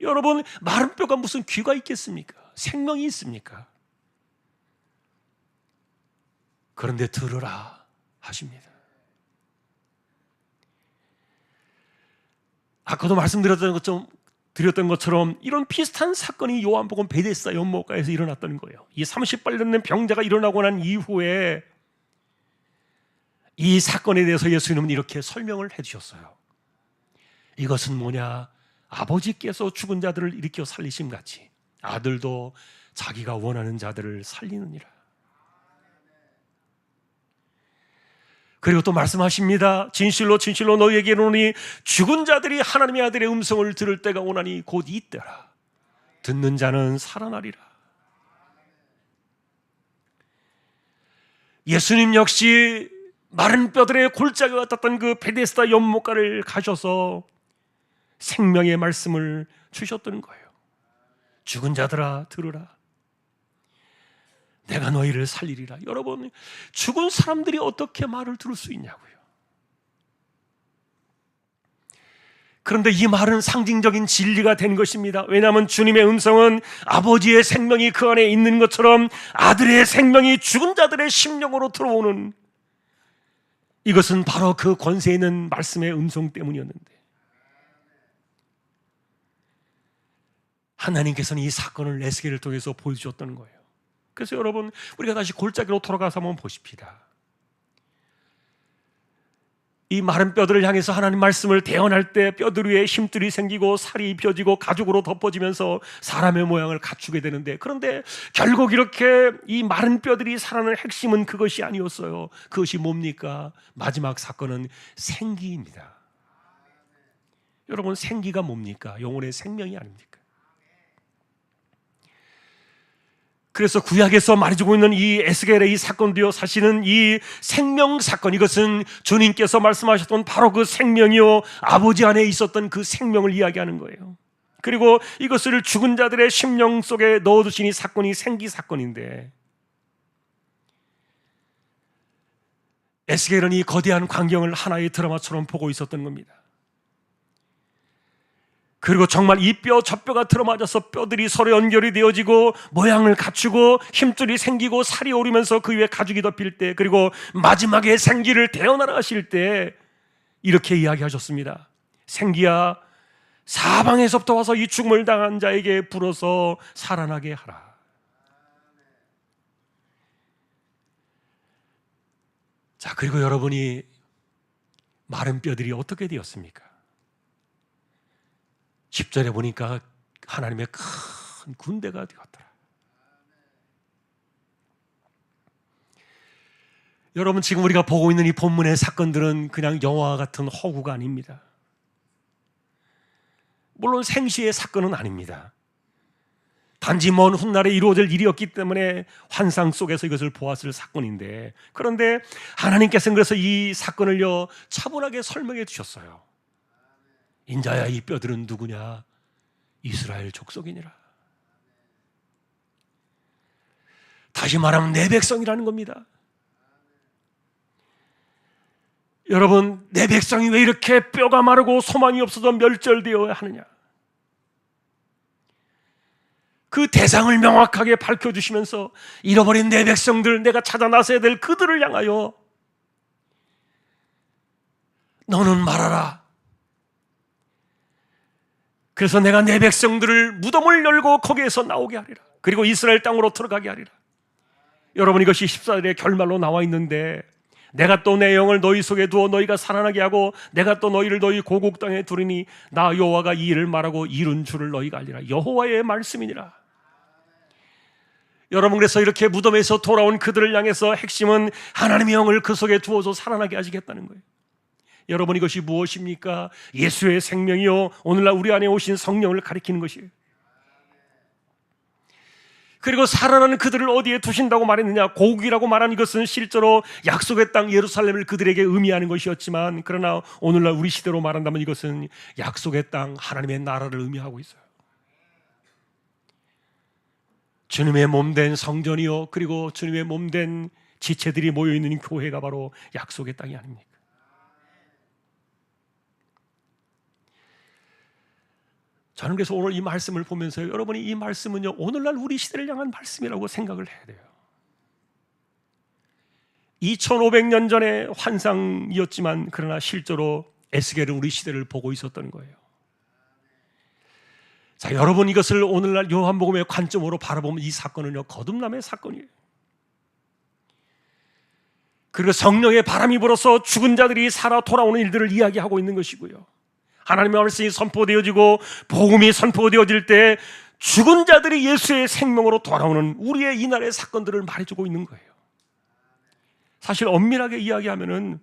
여러분, 마른 뼈가 무슨 귀가 있겠습니까? 생명이 있습니까? 그런데 들으라 하십니다. 아까도 말씀드렸던 것처럼 이런 비슷한 사건이 요한복음 베데스다 연못가에서 일어났던 거예요. 이 38년 된 병자가 일어나고 난 이후에 이 사건에 대해서 예수님은 이렇게 설명을 해주셨어요. 이것은 뭐냐? 아버지께서 죽은 자들을 일으켜 살리심 같이 아들도 자기가 원하는 자들을 살리느니라. 그리고 또 말씀하십니다. 진실로 진실로 너희에게 이르노니 죽은 자들이 하나님의 아들의 음성을 들을 때가 오나니 곧 이때라. 듣는 자는 살아나리라. 예수님 역시 마른 뼈들의 골짜기 같았던 그 베데스다 연못가를 가셔서 생명의 말씀을 주셨던 거예요. 죽은 자들아 들으라. 내가 너희를 살리리라. 여러분, 죽은 사람들이 어떻게 말을 들을 수 있냐고요. 그런데 이 말은 상징적인 진리가 된 것입니다. 왜냐하면 주님의 음성은 아버지의 생명이 그 안에 있는 것처럼 아들의 생명이 죽은 자들의 심령으로 들어오는, 이것은 바로 그 권세 있는 말씀의 음성 때문이었는데, 하나님께서는 이 사건을 에스겔을 통해서 보여주셨다는 거예요. 그래서 여러분, 우리가 다시 골짜기로 돌아가서 한번 보십시다. 이 마른 뼈들을 향해서 하나님 말씀을 대언할 때 뼈들 위에 힘줄이 생기고 살이 입혀지고 가죽으로 덮어지면서 사람의 모양을 갖추게 되는데, 그런데 결국 이렇게 이 마른 뼈들이 살아나는 핵심은 그것이 아니었어요. 그것이 뭡니까? 마지막 사건은 생기입니다. 여러분, 생기가 뭡니까? 영혼의 생명이 아닙니까? 그래서 구약에서 말해주고 있는 이 에스겔의 이 사건도요, 사실은 이 생명 사건, 이것은 주님께서 말씀하셨던 바로 그 생명이요, 아버지 안에 있었던 그 생명을 이야기하는 거예요. 그리고 이것을 죽은 자들의 심령 속에 넣어두신 이 사건이 생기 사건인데, 에스겔은 이 거대한 광경을 하나의 드라마처럼 보고 있었던 겁니다. 그리고 정말 이 뼈 저 뼈가 들어맞아서 뼈들이 서로 연결이 되어지고 모양을 갖추고 힘줄이 생기고 살이 오르면서 그 위에 가죽이 덮일 때, 그리고 마지막에 생기를 대언하라 하실 때 이렇게 이야기하셨습니다. 생기야, 사방에서부터 와서 이 죽음을 당한 자에게 불어서 살아나게 하라. 자, 그리고 여러분이 마른 뼈들이 어떻게 되었습니까? 10절에 보니까 하나님의 큰 군대가 되었더라. 여러분, 지금 우리가 보고 있는 이 본문의 사건들은 그냥 영화와 같은 허구가 아닙니다. 물론 생시의 사건은 아닙니다. 단지 먼 훗날에 이루어질 일이었기 때문에 환상 속에서 이것을 보았을 사건인데, 그런데 하나님께서는 그래서 이 사건을요 차분하게 설명해 주셨어요. 인자야, 이 뼈들은 누구냐? 이스라엘 족속이니라. 다시 말하면 내 백성이라는 겁니다. 여러분, 내 백성이 왜 이렇게 뼈가 마르고 소망이 없어서 멸절되어야 하느냐? 그 대상을 명확하게 밝혀주시면서 잃어버린 내 백성들, 내가 찾아 나서야 될 그들을 향하여 너는 말하라. 그래서 내가 내 백성들을 무덤을 열고 거기에서 나오게 하리라. 그리고 이스라엘 땅으로 들어가게 하리라. 여러분, 이것이 14절의 결말로 나와 있는데, 내가 또 내 영을 너희 속에 두어 너희가 살아나게 하고 내가 또 너희를 너희 고국 땅에 두리니 나 여호와가 이 일을 말하고 이룬 줄을 너희가 알리라. 여호와의 말씀이니라. 여러분, 그래서 이렇게 무덤에서 돌아온 그들을 향해서 핵심은 하나님의 영을 그 속에 두어서 살아나게 하시겠다는 거예요. 여러분, 이것이 무엇입니까? 예수의 생명이요, 오늘날 우리 안에 오신 성령을 가리키는 것이에요. 그리고 살아나는 그들을 어디에 두신다고 말했느냐? 고국이라고 말한 이것은 실제로 약속의 땅 예루살렘을 그들에게 의미하는 것이었지만, 그러나 오늘날 우리 시대로 말한다면 이것은 약속의 땅 하나님의 나라를 의미하고 있어요. 주님의 몸된 성전이요, 그리고 주님의 몸된 지체들이 모여있는 교회가 바로 약속의 땅이 아닙니까? 저는 그래서 오늘 이 말씀을 보면서 여러분이 이 말씀은요, 오늘날 우리 시대를 향한 말씀이라고 생각을 해야 돼요. 2500년 전의 환상이었지만 그러나 실제로 에스겔은 우리 시대를 보고 있었던 거예요. 자, 여러분, 이것을 오늘날 요한복음의 관점으로 바라보면 이 사건은요, 거듭남의 사건이에요. 그리고 성령의 바람이 불어서 죽은 자들이 살아 돌아오는 일들을 이야기하고 있는 것이고요, 하나님의 말씀이 선포되어지고 복음이 선포되어질 때 죽은 자들이 예수의 생명으로 돌아오는 우리의 이날의 사건들을 말해주고 있는 거예요. 사실 엄밀하게 이야기하면은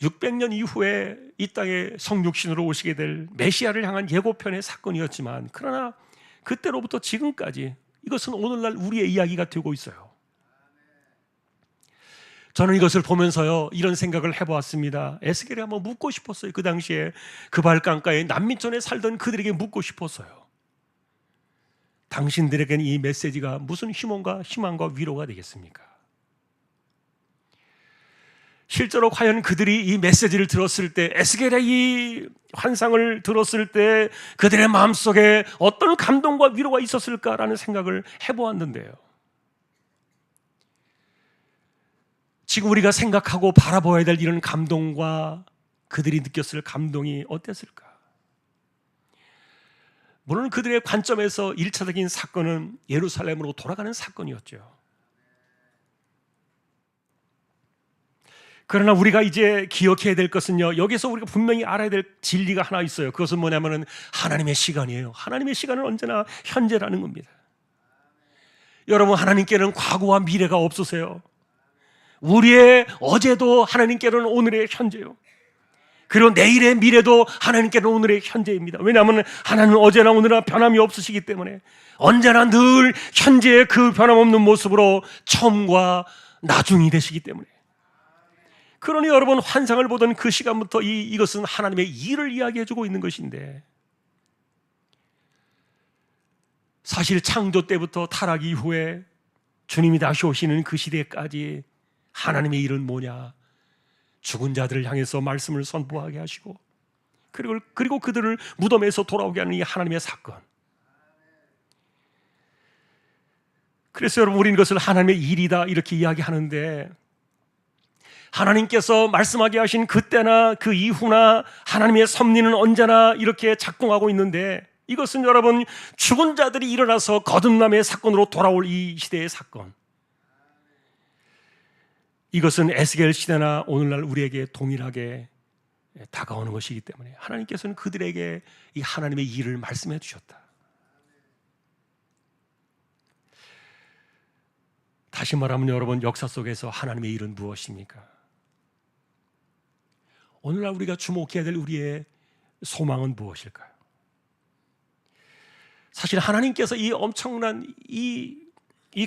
600년 이후에 이 땅에 성육신으로 오시게 될 메시아를 향한 예고편의 사건이었지만, 그러나 그때로부터 지금까지 이것은 오늘날 우리의 이야기가 되고 있어요. 저는 이것을 보면서요, 이런 생각을 해보았습니다. 에스겔이 한번 묻고 싶었어요. 그 당시에 그발강가에 난민촌에 살던 그들에게 묻고 싶었어요. 당신들에게는 이 메시지가 무슨 희망과 위로가 되겠습니까? 실제로 과연 그들이 이 메시지를 들었을 때, 에스겔의 이 환상을 들었을 때 그들의 마음속에 어떤 감동과 위로가 있었을까라는 생각을 해보았는데요, 지금 우리가 생각하고 바라봐야 될 이런 감동과 그들이 느꼈을 감동이 어땠을까? 물론 그들의 관점에서 1차적인 사건은 예루살렘으로 돌아가는 사건이었죠. 그러나 우리가 이제 기억해야 될 것은요, 여기서 우리가 분명히 알아야 될 진리가 하나 있어요. 그것은 뭐냐면은 하나님의 시간이에요. 하나님의 시간은 언제나 현재라는 겁니다. 여러분, 하나님께는 과거와 미래가 없으세요. 우리의 어제도 하나님께는 오늘의 현재요. 그리고 내일의 미래도 하나님께는 오늘의 현재입니다. 왜냐하면 하나님은 어제나 오늘나 변함이 없으시기 때문에 언제나 늘 현재의 그 변함없는 모습으로 처음과 나중이 되시기 때문에. 그러니 여러분, 환상을 보던 그 시간부터 이것은 하나님의 일을 이야기해주고 있는 것인데, 사실 창조 때부터 타락 이후에 주님이 다시 오시는 그 시대까지 하나님의 일은 뭐냐? 죽은 자들을 향해서 말씀을 선포하게 하시고, 그리고 그들을 무덤에서 돌아오게 하는 이 하나님의 사건. 그래서 여러분, 우리는 이것을 하나님의 일이다 이렇게 이야기하는데, 하나님께서 말씀하게 하신 그때나 그 이후나 하나님의 섭리는 언제나 이렇게 작동하고 있는데, 이것은 여러분, 죽은 자들이 일어나서 거듭남의 사건으로 돌아올 이 시대의 사건, 이것은 에스겔 시대나 오늘날 우리에게 동일하게 다가오는 것이기 때문에 하나님께서는 그들에게 이 하나님의 일을 말씀해 주셨다. 다시 말하면 여러분, 역사 속에서 하나님의 일은 무엇입니까? 오늘날 우리가 주목해야 될 우리의 소망은 무엇일까요? 사실 하나님께서 이 엄청난 이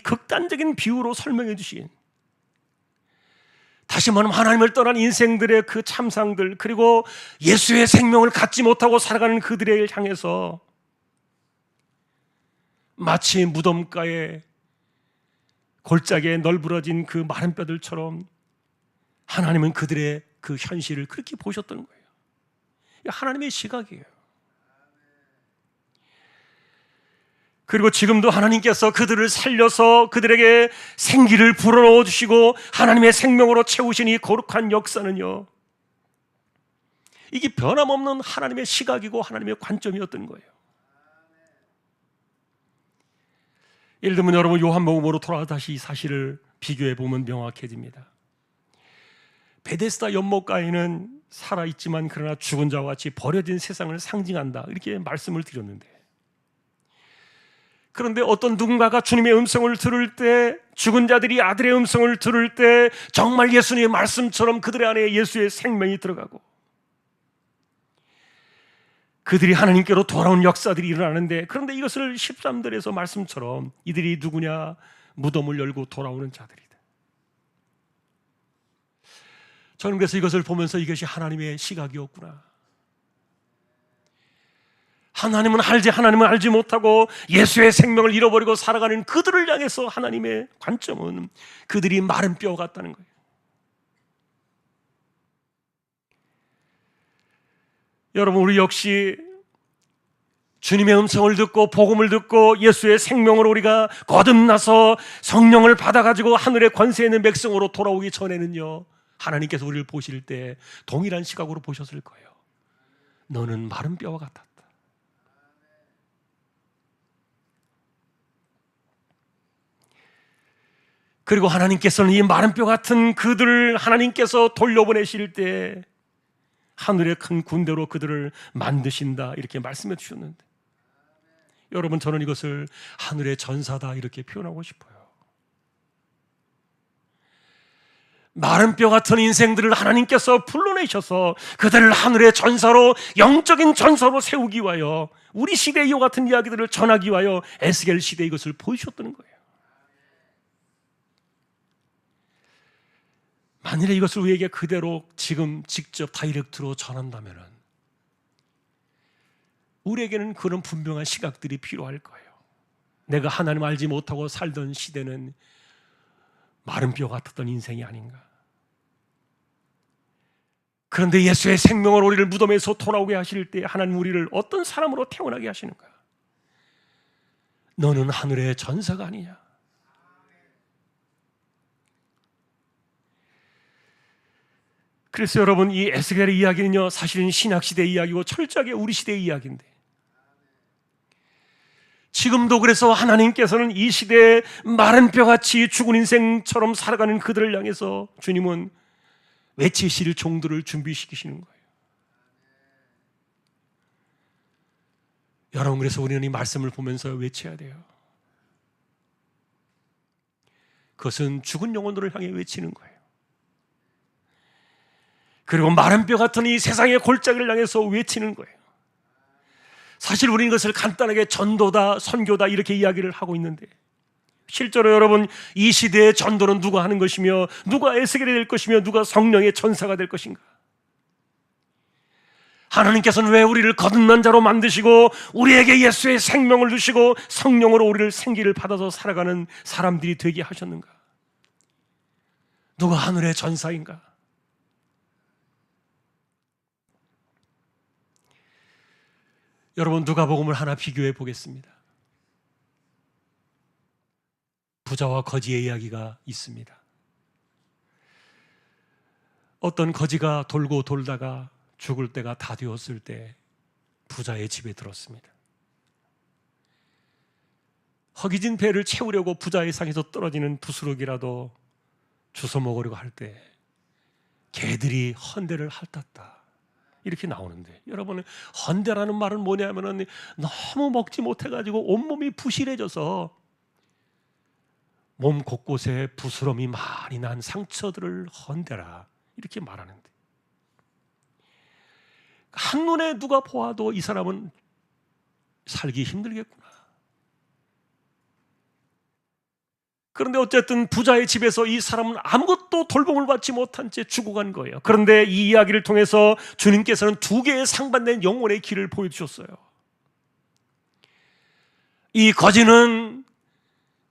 극단적인 비유로 설명해 주신, 다시 말하면 하나님을 떠난 인생들의 그 참상들, 그리고 예수의 생명을 갖지 못하고 살아가는 그들을 향해서 마치 무덤가에 골짜기에 널브러진 그 마른 뼈들처럼 하나님은 그들의 그 현실을 그렇게 보셨던 거예요. 하나님의 시각이에요. 그리고 지금도 하나님께서 그들을 살려서 그들에게 생기를 불어넣어 주시고 하나님의 생명으로 채우신 이 거룩한 역사는요, 이게 변함없는 하나님의 시각이고 하나님의 관점이었던 거예요. 예를 들면 여러분, 요한복음으로 돌아가 다시 이 사실을 비교해 보면 명확해집니다. 베데스다 연못가에는 살아있지만 그러나 죽은 자와 같이 버려진 세상을 상징한다, 이렇게 말씀을 드렸는데, 그런데 어떤 누군가가 주님의 음성을 들을 때, 죽은 자들이 아들의 음성을 들을 때 정말 예수님의 말씀처럼 그들의 안에 예수의 생명이 들어가고 그들이 하나님께로 돌아온 역사들이 일어나는데, 그런데 이것을 13절에서 말씀처럼 이들이 누구냐? 무덤을 열고 돌아오는 자들이다. 저는 그래서 이것을 보면서 이것이 하나님의 시각이었구나. 하나님은 알지 못하고 예수의 생명을 잃어버리고 살아가는 그들을 향해서 하나님의 관점은 그들이 마른 뼈 같다는 거예요. 여러분, 우리 역시 주님의 음성을 듣고 복음을 듣고 예수의 생명으로 우리가 거듭나서 성령을 받아가지고 하늘의 권세 있는 백성으로 돌아오기 전에는요, 하나님께서 우리를 보실 때 동일한 시각으로 보셨을 거예요. 너는 마른 뼈와 같았다. 그리고 하나님께서는 이 마른 뼈 같은 그들을 하나님께서 돌려보내실 때 하늘의 큰 군대로 그들을 만드신다, 이렇게 말씀해 주셨는데, 여러분, 저는 이것을 하늘의 전사다 이렇게 표현하고 싶어요. 마른 뼈 같은 인생들을 하나님께서 불러내셔서 그들을 하늘의 전사로, 영적인 전사로 세우기 위하여, 우리 시대의 이와 같은 이야기들을 전하기 위하여 에스겔 시대에 이것을 보여주셨다는 거예요. 만일에 이것을 우리에게 그대로 지금 직접 다이렉트로 전한다면 우리에게는 그런 분명한 시각들이 필요할 거예요. 내가 하나님 알지 못하고 살던 시대는 마른 뼈 같았던 인생이 아닌가. 그런데 예수의 생명으로 우리를 무덤에서 돌아오게 하실 때 하나님 우리를 어떤 사람으로 태어나게 하시는가? 너는 하늘의 전사가 아니냐. 그래서 여러분, 이 에스겔의 이야기는요, 사실은 신약시대의 이야기고 철저하게 우리 시대의 이야기인데, 지금도 그래서 하나님께서는 이 시대에 마른 뼈같이 죽은 인생처럼 살아가는 그들을 향해서 주님은 외치실 종들을 준비시키시는 거예요. 여러분, 그래서 우리는 이 말씀을 보면서 외쳐야 돼요. 그것은 죽은 영혼들을 향해 외치는 거예요. 그리고 마른 뼈 같은 이 세상의 골짜기를 향해서 외치는 거예요. 사실 우리는 이것을 간단하게 전도다, 선교다 이렇게 이야기를 하고 있는데, 실제로 여러분, 이 시대의 전도는 누가 하는 것이며, 누가 에스겔이 될 것이며, 누가 성령의 전사가 될 것인가? 하나님께서는 왜 우리를 거듭난 자로 만드시고 우리에게 예수의 생명을 주시고 성령으로 우리를 생기를 받아서 살아가는 사람들이 되게 하셨는가? 누가 하늘의 전사인가? 여러분, 누가복음을 하나 비교해 보겠습니다. 부자와 거지의 이야기가 있습니다. 어떤 거지가 돌고 돌다가 죽을 때가 다 되었을 때 부자의 집에 들었습니다. 허기진 배를 채우려고 부자의 상에서 떨어지는 부스러기라도 주워 먹으려고 할 때 개들이 헌대를 핥았다, 이렇게 나오는데, 여러분, 헌대라는 말은 뭐냐면은 너무 먹지 못해가지고 온몸이 부실해져서 몸 곳곳에 부스럼이 많이 난 상처들을 헌대라, 이렇게 말하는데, 한눈에 누가 보아도 이 사람은 살기 힘들겠구나. 그런데 어쨌든 부자의 집에서 이 사람은 아무것도 돌봄을 받지 못한 채 죽어간 거예요. 그런데 이 이야기를 통해서 주님께서는 두 개의 상반된 영혼의 길을 보여주셨어요. 이 거지는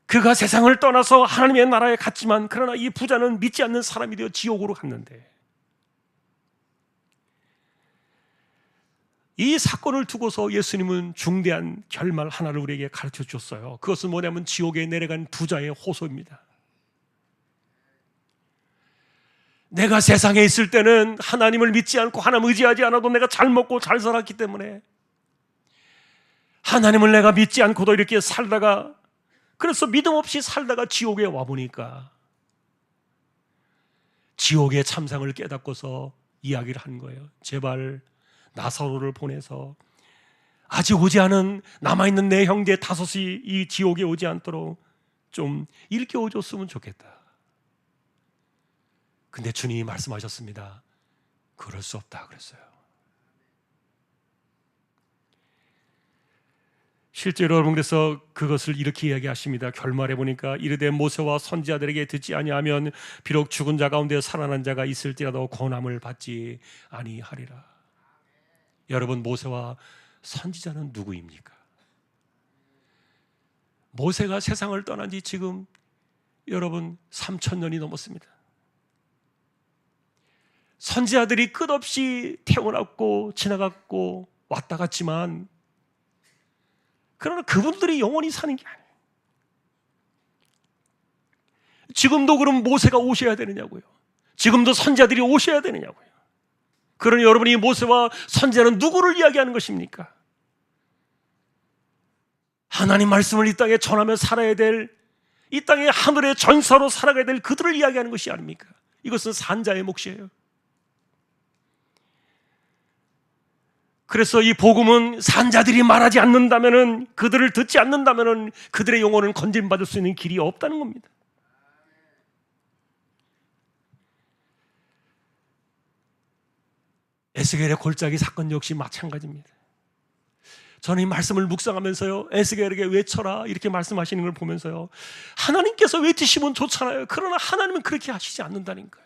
그가 세상을 떠나서 하나님의 나라에 갔지만, 그러나 이 부자는 믿지 않는 사람이 되어 지옥으로 갔는데, 이 사건을 두고서 예수님은 중대한 결말 하나를 우리에게 가르쳐 주셨어요. 그것은 뭐냐면 지옥에 내려간 부자의 호소입니다. 내가 세상에 있을 때는 하나님을 믿지 않고 하나님 의지하지 않아도 내가 잘 먹고 잘 살았기 때문에, 하나님을 내가 믿지 않고도 이렇게 살다가, 그래서 믿음 없이 살다가 지옥에 와보니까 지옥의 참상을 깨닫고서 이야기를 한 거예요. 제발 나사로를 보내서 아직 오지 않은 남아있는 내 형제 다섯이 이 지옥에 오지 않도록 좀 일깨워줬으면 좋겠다. 근데 주님이 말씀하셨습니다. 그럴 수 없다 그랬어요. 실제로 여러분, 그래서 그것을 이렇게 이야기하십니다. 결말에 보니까 이르되 모세와 선지자들에게 듣지 아니하면 비록 죽은 자 가운데 살아난 자가 있을지라도 권함을 받지 아니하리라. 여러분, 모세와 선지자는 누구입니까? 모세가 세상을 떠난 지 지금 여러분 3,000년이 넘었습니다. 선지자들이 끝없이 태어났고 지나갔고 왔다 갔지만, 그러나 그분들이 영원히 사는 게 아니에요. 지금도 그럼 모세가 오셔야 되느냐고요? 지금도 선지자들이 오셔야 되느냐고요? 그러니 여러분이 모세와 선지자는 누구를 이야기하는 것입니까? 하나님 말씀을 이 땅에 전하며 살아야 될, 이 땅의 하늘의 전사로 살아가야 될 그들을 이야기하는 것이 아닙니까? 이것은 산자의 몫이에요. 그래서 이 복음은 산자들이 말하지 않는다면은, 그들을 듣지 않는다면은 그들의 영혼은 건진받을 수 있는 길이 없다는 겁니다. 에스겔의 골짜기 사건 역시 마찬가지입니다. 저는 이 말씀을 묵상하면서요, 에스겔에게 외쳐라 이렇게 말씀하시는 걸 보면서요, 하나님께서 외치시면 좋잖아요. 그러나 하나님은 그렇게 하시지 않는다니까요.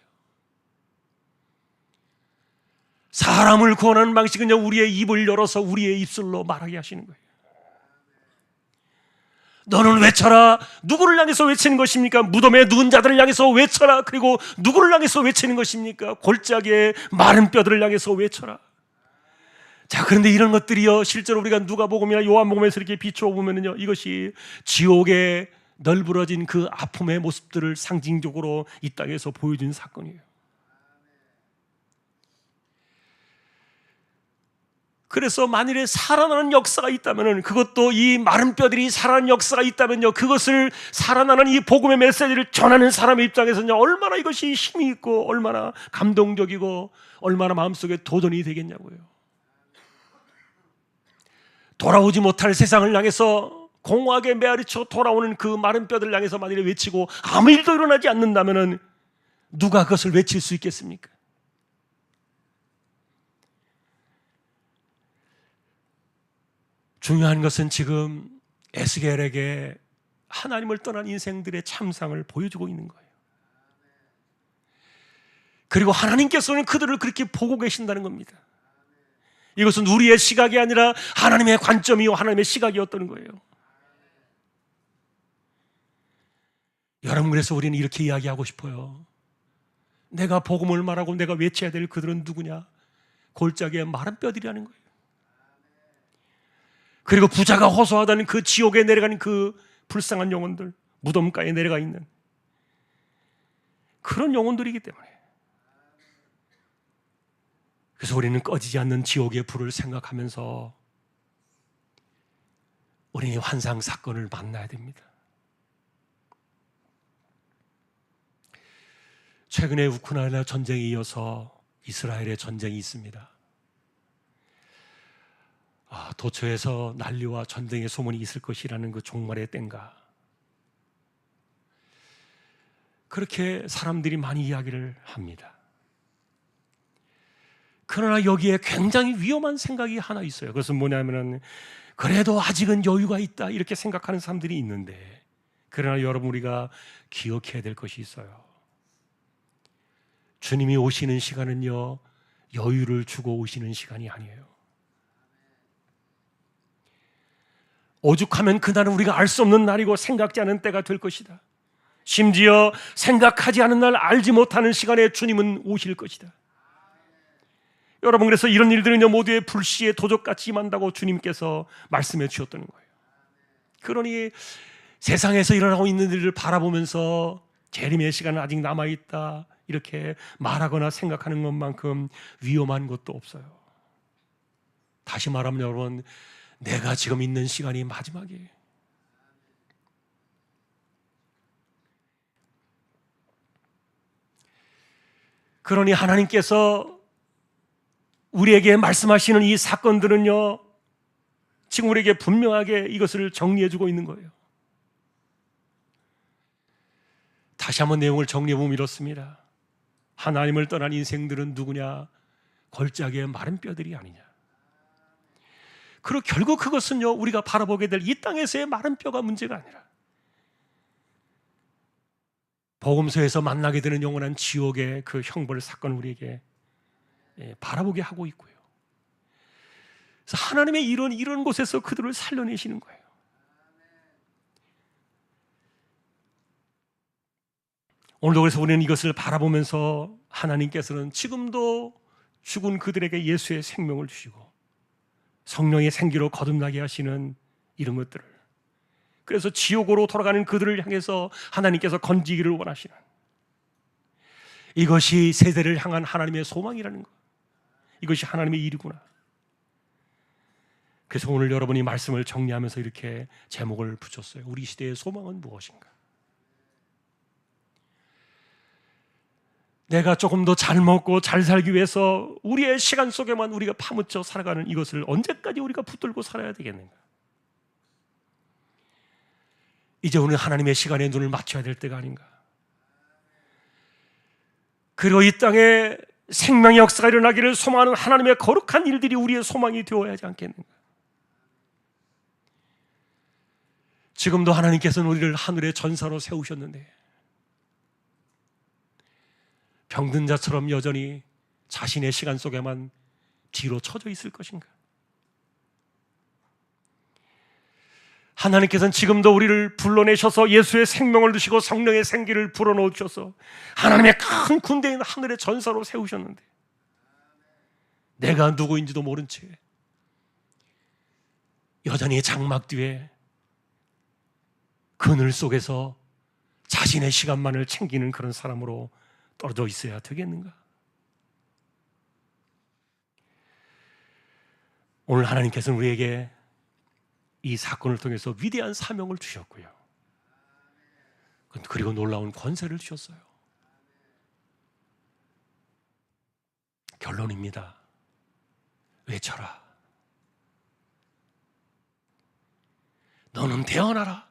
사람을 구원하는 방식은 우리의 입을 열어서 우리의 입술로 말하게 하시는 거예요. 너는 외쳐라. 누구를 향해서 외치는 것입니까? 무덤에 누운 자들을 향해서 외쳐라. 그리고 누구를 향해서 외치는 것입니까? 골짜기에 마른 뼈들을 향해서 외쳐라. 자, 그런데 이런 것들이요, 실제로 우리가 누가복음이나 요한복음에서 이렇게 비추어 보면은요, 이것이 지옥에 널브러진 그 아픔의 모습들을 상징적으로 이 땅에서 보여준 사건이에요. 그래서 만일에 살아나는 역사가 있다면, 그것도 이 마른 뼈들이 살아나는 역사가 있다면요, 그것을 살아나는 이 복음의 메시지를 전하는 사람의 입장에서는 얼마나 이것이 힘이 있고 얼마나 감동적이고 얼마나 마음속에 도전이 되겠냐고요. 돌아오지 못할 세상을 향해서 공허하게 메아리쳐 돌아오는 그 마른 뼈들을 향해서 만일에 외치고 아무 일도 일어나지 않는다면 누가 그것을 외칠 수 있겠습니까? 중요한 것은 지금 에스겔에게 하나님을 떠난 인생들의 참상을 보여주고 있는 거예요. 그리고 하나님께서는 그들을 그렇게 보고 계신다는 겁니다. 이것은 우리의 시각이 아니라 하나님의 관점이요 하나님의 시각이었다는 거예요. 여러분, 그래서 우리는 이렇게 이야기하고 싶어요. 내가 복음을 말하고 내가 외쳐야 될 그들은 누구냐? 골짜기의 마른 뼈들이라는 거예요. 그리고 부자가 호소하다는 그 지옥에 내려가는 그 불쌍한 영혼들, 무덤가에 내려가 있는 그런 영혼들이기 때문에, 그래서 우리는 꺼지지 않는 지옥의 불을 생각하면서 우리는 환상 사건을 만나야 됩니다. 최근에 우크라이나 전쟁에 이어서 이스라엘의 전쟁이 있습니다. 도처에서 난리와 전쟁의 소문이 있을 것이라는 그 종말의 땐가, 그렇게 사람들이 많이 이야기를 합니다. 그러나 여기에 굉장히 위험한 생각이 하나 있어요. 그것은 뭐냐면은, 그래도 아직은 여유가 있다 이렇게 생각하는 사람들이 있는데, 그러나 여러분, 우리가 기억해야 될 것이 있어요. 주님이 오시는 시간은요, 여유를 주고 오시는 시간이 아니에요. 오죽하면 그날은 우리가 알 수 없는 날이고 생각지 않은 때가 될 것이다. 심지어 생각하지 않은 날, 알지 못하는 시간에 주님은 오실 것이다. 여러분, 그래서 이런 일들은요, 모두의 불시에 도적같이 임한다고 주님께서 말씀해 주셨던 거예요. 그러니 세상에서 일어나고 있는 일을 바라보면서 재림의 시간은 아직 남아있다 이렇게 말하거나 생각하는 것만큼 위험한 것도 없어요. 다시 말하면 여러분, 내가 지금 있는 시간이 마지막이에요. 그러니 하나님께서 우리에게 말씀하시는 이 사건들은요, 지금 우리에게 분명하게 이것을 정리해주고 있는 거예요. 다시 한번 내용을 정리해보면 이렇습니다. 하나님을 떠난 인생들은 누구냐? 골짜기의 마른 뼈들이 아니냐. 그리고 결국 그것은요, 우리가 바라보게 될 이 땅에서의 마른 뼈가 문제가 아니라 복음서에서 만나게 되는 영원한 지옥의 그 형벌 사건을 우리에게 바라보게 하고 있고요. 그래서 하나님의 이런 곳에서 그들을 살려내시는 거예요. 오늘도 그래서 우리는 이것을 바라보면서 하나님께서는 지금도 죽은 그들에게 예수의 생명을 주시고 성령의 생기로 거듭나게 하시는 이런 것들을, 그래서 지옥으로 돌아가는 그들을 향해서 하나님께서 건지기를 원하시는, 이것이 세대를 향한 하나님의 소망이라는 것, 이것이 하나님의 일이구나. 그래서 오늘 여러분이 말씀을 정리하면서 이렇게 제목을 붙였어요. 우리 시대의 소망은 무엇인가? 내가 조금 더 잘 먹고 잘 살기 위해서 우리의 시간 속에만 우리가 파묻혀 살아가는 이것을 언제까지 우리가 붙들고 살아야 되겠는가? 이제 오늘 하나님의 시간에 눈을 맞춰야 될 때가 아닌가? 그리고 이 땅에 생명의 역사가 일어나기를 소망하는 하나님의 거룩한 일들이 우리의 소망이 되어야 하지 않겠는가? 지금도 하나님께서는 우리를 하늘의 전사로 세우셨는데 병든 자처럼 여전히 자신의 시간 속에만 뒤로 처져 있을 것인가? 하나님께서는 지금도 우리를 불러내셔서 예수의 생명을 주시고 성령의 생기를 불어넣어 주셔서 하나님의 큰 군대인 하늘의 전사로 세우셨는데 내가 누구인지도 모른 채 여전히 장막 뒤에 그늘 속에서 자신의 시간만을 챙기는 그런 사람으로 떨어져 있어야 되겠는가? 오늘 하나님께서는 우리에게 이 사건을 통해서 위대한 사명을 주셨고요, 그리고 놀라운 권세를 주셨어요. 결론입니다. 외쳐라. 너는 대언하라.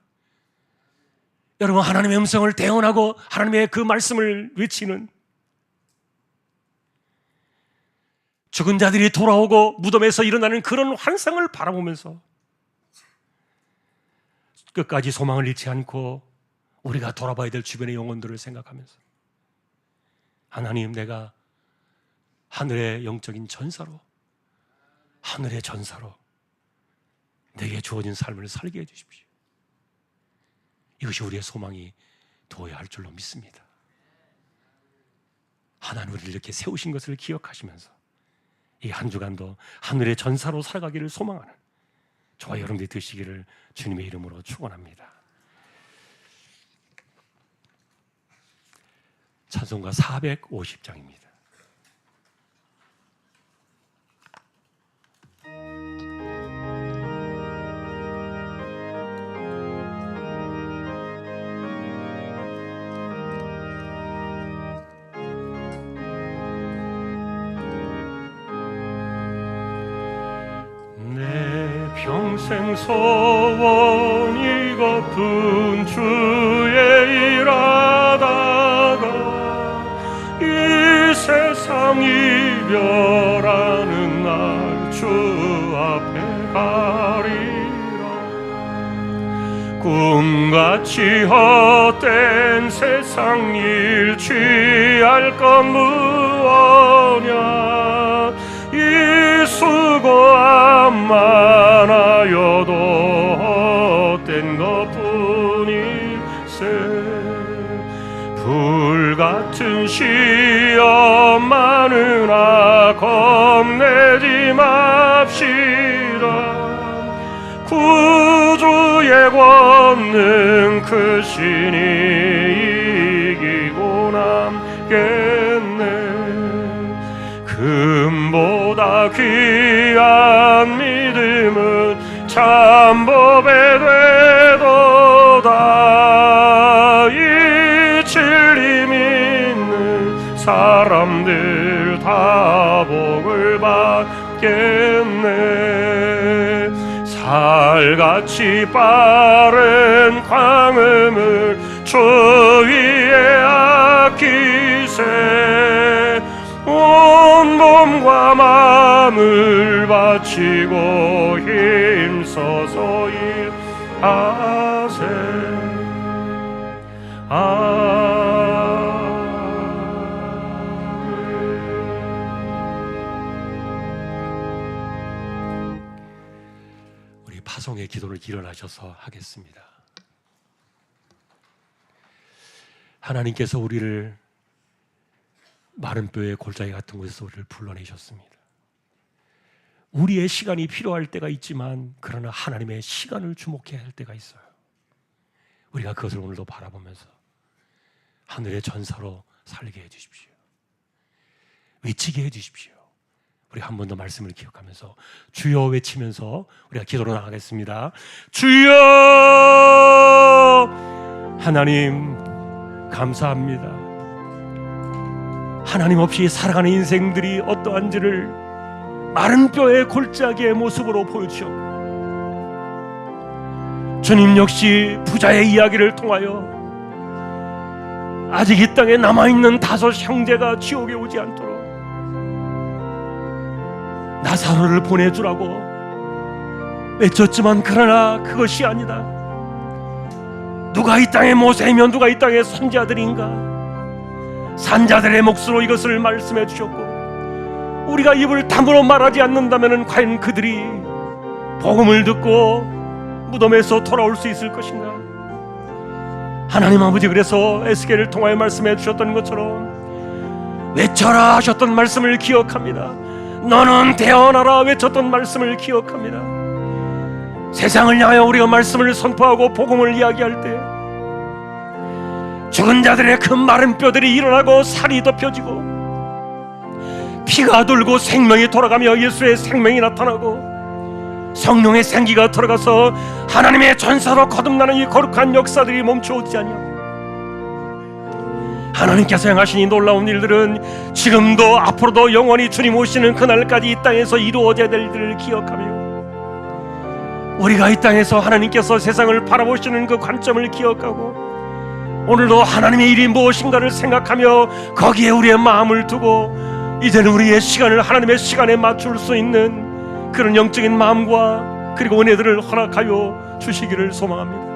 여러분, 하나님의 음성을 대언하고 하나님의 그 말씀을 외치는, 죽은 자들이 돌아오고 무덤에서 일어나는 그런 환상을 바라보면서 끝까지 소망을 잃지 않고 우리가 돌아봐야 될 주변의 영혼들을 생각하면서, 하나님, 내가 하늘의 영적인 전사로, 하늘의 전사로 내게 주어진 삶을 살게 해주십시오. 이것이 우리의 소망이 되어야 할 줄로 믿습니다. 하나님 우리를 이렇게 세우신 것을 기억하시면서 이 한 주간도 하늘의 전사로 살아가기를 소망하는 저와 여러분들이 되시기를 주님의 이름으로 축원합니다. 찬송가 450장입니다. 평생 소원이 고픈 주의 일하다가 이 세상 이별하는 날 주 앞에 가리라. 꿈같이 헛된 세상 일 취할 건 무엇냐. 이 수고함 많아여도 헛된 것뿐일세. 불같은 시험 많으나 겁내지 맙시다. 구주의 권능 크시니 이기고 남겠네. 금보다 귀한 믿음은 참법에 되도다. 이 진리 믿는 사람들 다 복을 받겠네. 살같이 빠른 광음을 주 위에 아끼세. 온 몸과 마음을 바치고 힘써서 일하세. 우리 파송의 기도를 일어나셔서 하겠습니다. 하나님께서 우리를 마른 뼈의 골짜기 같은 곳에서 우리를 불러내셨습니다. 우리의 시간이 필요할 때가 있지만 그러나 하나님의 시간을 주목해야 할 때가 있어요. 우리가 그것을 오늘도 바라보면서 하늘의 전사로 살게 해주십시오. 외치게 해주십시오. 우리 한 번 더 말씀을 기억하면서 주여 외치면서 우리가 기도로 나가겠습니다. 주여! 하나님 감사합니다. 하나님 없이 살아가는 인생들이 어떠한지를 마른 뼈의 골짜기의 모습으로 보여주셨고, 주님 역시 부자의 이야기를 통하여 아직 이 땅에 남아있는 다섯 형제가 지옥에 오지 않도록 나사로를 보내주라고 외쳤지만 그러나 그것이 아니다. 누가 이 땅의 모세이며 누가 이 땅의 선지자들인가. 산자들의 몫으로 이것을 말씀해 주셨고, 우리가 입을 다물어 말하지 않는다면 과연 그들이 복음을 듣고 무덤에서 돌아올 수 있을 것인가. 하나님 아버지, 그래서 에스겔을 통하여 말씀해 주셨던 것처럼 외쳐라 하셨던 말씀을 기억합니다. 너는 대언하라 외쳤던 말씀을 기억합니다. 세상을 향하여 우리가 말씀을 선포하고 복음을 이야기할 때 죽은 자들의 그 마른 뼈들이 일어나고 살이 덮여지고 피가 돌고 생명이 돌아가며 예수의 생명이 나타나고 성령의 생기가 들어가서 하나님의 전사로 거듭나는 이 거룩한 역사들이 멈춰오지 않냐. 하나님께서 행하신 이 놀라운 일들은 지금도 앞으로도 영원히 주님 오시는 그날까지 이 땅에서 이루어져야 될 일들을 기억하며, 우리가 이 땅에서 하나님께서 세상을 바라보시는 그 관점을 기억하고, 오늘도 하나님의 일이 무엇인가를 생각하며 거기에 우리의 마음을 두고 이제는 우리의 시간을 하나님의 시간에 맞출 수 있는 그런 영적인 마음과 그리고 은혜들을 허락하여 주시기를 소망합니다.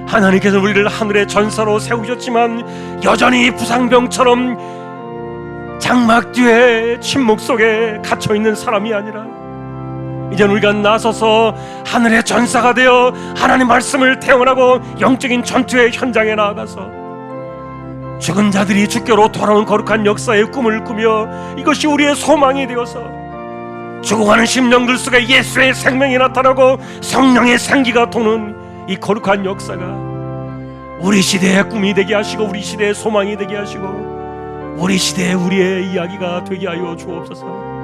하나님께서 우리를 하늘의 전사로 세우셨지만 여전히 부상병처럼 장막 뒤에 침묵 속에 갇혀있는 사람이 아니라, 이제는 우리가 나서서 하늘의 전사가 되어 하나님 말씀을 태언하고 영적인 전투의 현장에 나아가서 죽은 자들이 주께로 돌아온 거룩한 역사의 꿈을 꾸며 이것이 우리의 소망이 되어서 죽어가는 심령들 속에 예수의 생명이 나타나고 성령의 생기가 도는 이 거룩한 역사가 우리 시대의 꿈이 되게 하시고 우리 시대의 소망이 되게 하시고 우리 시대의 우리의 이야기가 되게 하여 주옵소서.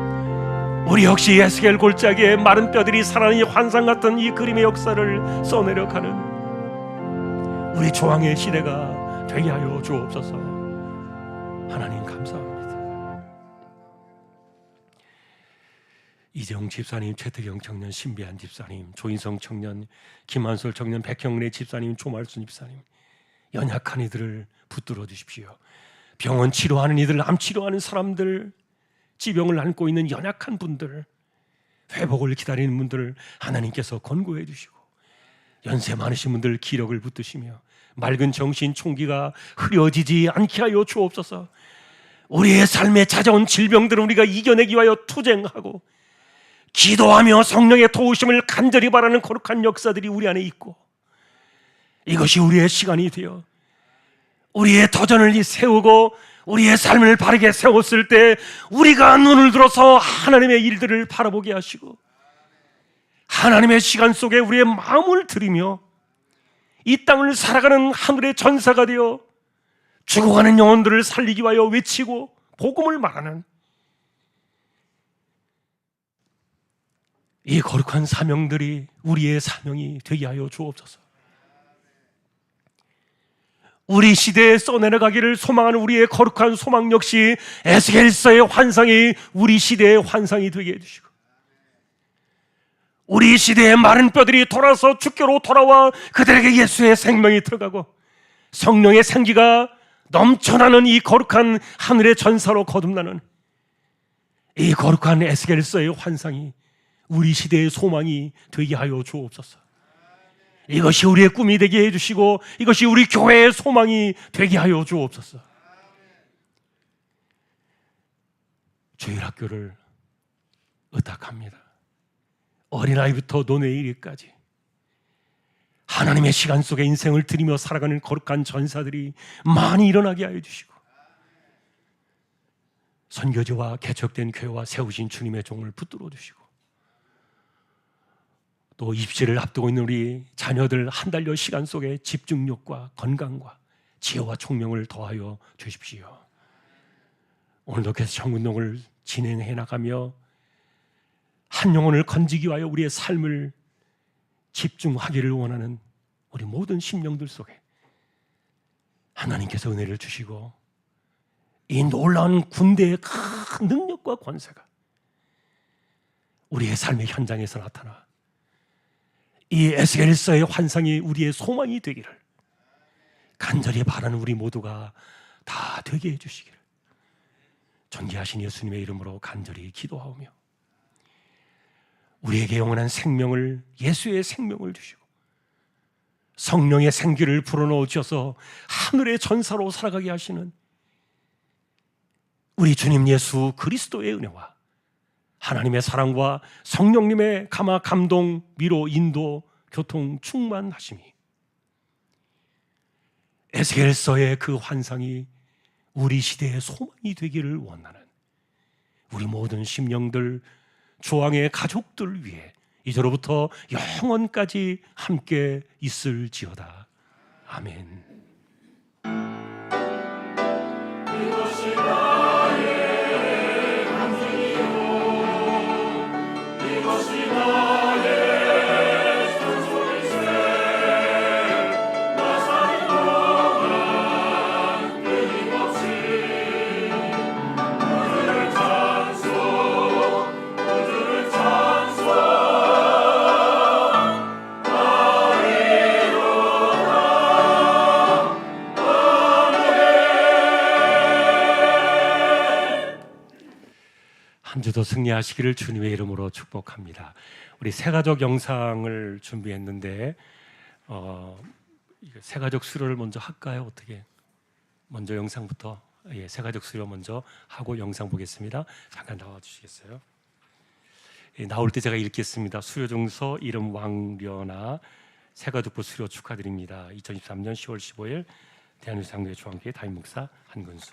우리 역시 에스겔 골짜기에 마른 뼈들이 살아나는 이 환상 같은 이 그림의 역사를 써내려 가는 우리 조항의 시대가 되게 하여 주옵소서. 하나님 감사합니다. 이재용 집사님, 최태경 청년, 신비한 집사님, 조인성 청년, 김한솔 청년, 백형래 집사님, 조말순 집사님, 연약한 이들을 붙들어 주십시오. 병원 치료하는 이들, 암 치료하는 사람들, 지병을 안고 있는 연약한 분들, 회복을 기다리는 분들을 하나님께서 권고해 주시고, 연세 많으신 분들 기력을 붙드시며 맑은 정신 총기가 흐려지지 않게 하여 주옵소서. 우리의 삶에 찾아온 질병들을 우리가 이겨내기 위하여 투쟁하고 기도하며 성령의 도우심을 간절히 바라는 거룩한 역사들이 우리 안에 있고, 이것이 우리의 시간이 되어 우리의 도전을 세우고 우리의 삶을 바르게 세웠을 때 우리가 눈을 들어서 하나님의 일들을 바라보게 하시고 하나님의 시간 속에 우리의 마음을 들이며 이 땅을 살아가는 하늘의 전사가 되어 죽어가는 영혼들을 살리기 위하여 외치고 복음을 말하는 이 거룩한 사명들이 우리의 사명이 되게 하여 주옵소서. 우리 시대에 써내려가기를 소망하는 우리의 거룩한 소망 역시 에스겔서의 환상이 우리 시대의 환상이 되게 해주시고, 우리 시대의 마른 뼈들이 돌아서 주께로 돌아와 그들에게 예수의 생명이 들어가고 성령의 생기가 넘쳐나는 이 거룩한 하늘의 전사로 거듭나는 이 거룩한 에스겔서의 환상이 우리 시대의 소망이 되게 하여 주옵소서. 이것이 우리의 꿈이 되게 해주시고 이것이 우리 교회의 소망이 되게 하여 주옵소서. 주일학교를 의탁합니다. 어린아이부터 노년에 이르기까지 하나님의 시간 속에 인생을 들이며 살아가는 거룩한 전사들이 많이 일어나게 하여 주시고, 선교지와 개척된 교회와 세우신 주님의 종을 붙들어 주시고, 또 입시를 앞두고 있는 우리 자녀들 한 달여 시간 속에 집중력과 건강과 지혜와 총명을 더하여 주십시오. 오늘도 계속 청운동을 진행해 나가며 한 영혼을 건지기 위하여 우리의 삶을 집중하기를 원하는 우리 모든 심령들 속에 하나님께서 은혜를 주시고 이 놀라운 군대의 큰 능력과 권세가 우리의 삶의 현장에서 나타나 이 에스겔서의 환상이 우리의 소망이 되기를 간절히 바라는 우리 모두가 다 되게 해주시기를 존귀하신 예수님의 이름으로 간절히 기도하오며, 우리에게 영원한 생명을, 예수의 생명을 주시고 성령의 생기를 불어넣어 주셔서 하늘의 전사로 살아가게 하시는 우리 주님 예수 그리스도의 은혜와 하나님의 사랑과 성령님의 감화, 감동, 위로, 인도, 교통, 충만하심이 에스겔서의 그 환상이 우리 시대의 소망이 되기를 원하는 우리 모든 심령들, 조항의 가족들 위해 이제로부터 영원까지 함께 있을지어다. 아멘. 이것이 나의 간증이요, 이것이 나의 주도 승리하시기를 주님의 이름으로 축복합니다. 우리 새가족 영상을 준비했는데 새가족 수료를 먼저 할까요? 어떻게? 먼저 영상부터 새가족 수료 먼저 하고 영상 보겠습니다. 잠깐 나와 주시겠어요? 나올 때 제가 읽겠습니다. 수료증서 이름 왕려나 새가족부 수료 축하드립니다. 2023년 10월 15일 대한유상교회 중앙교회 담임목사 한근수.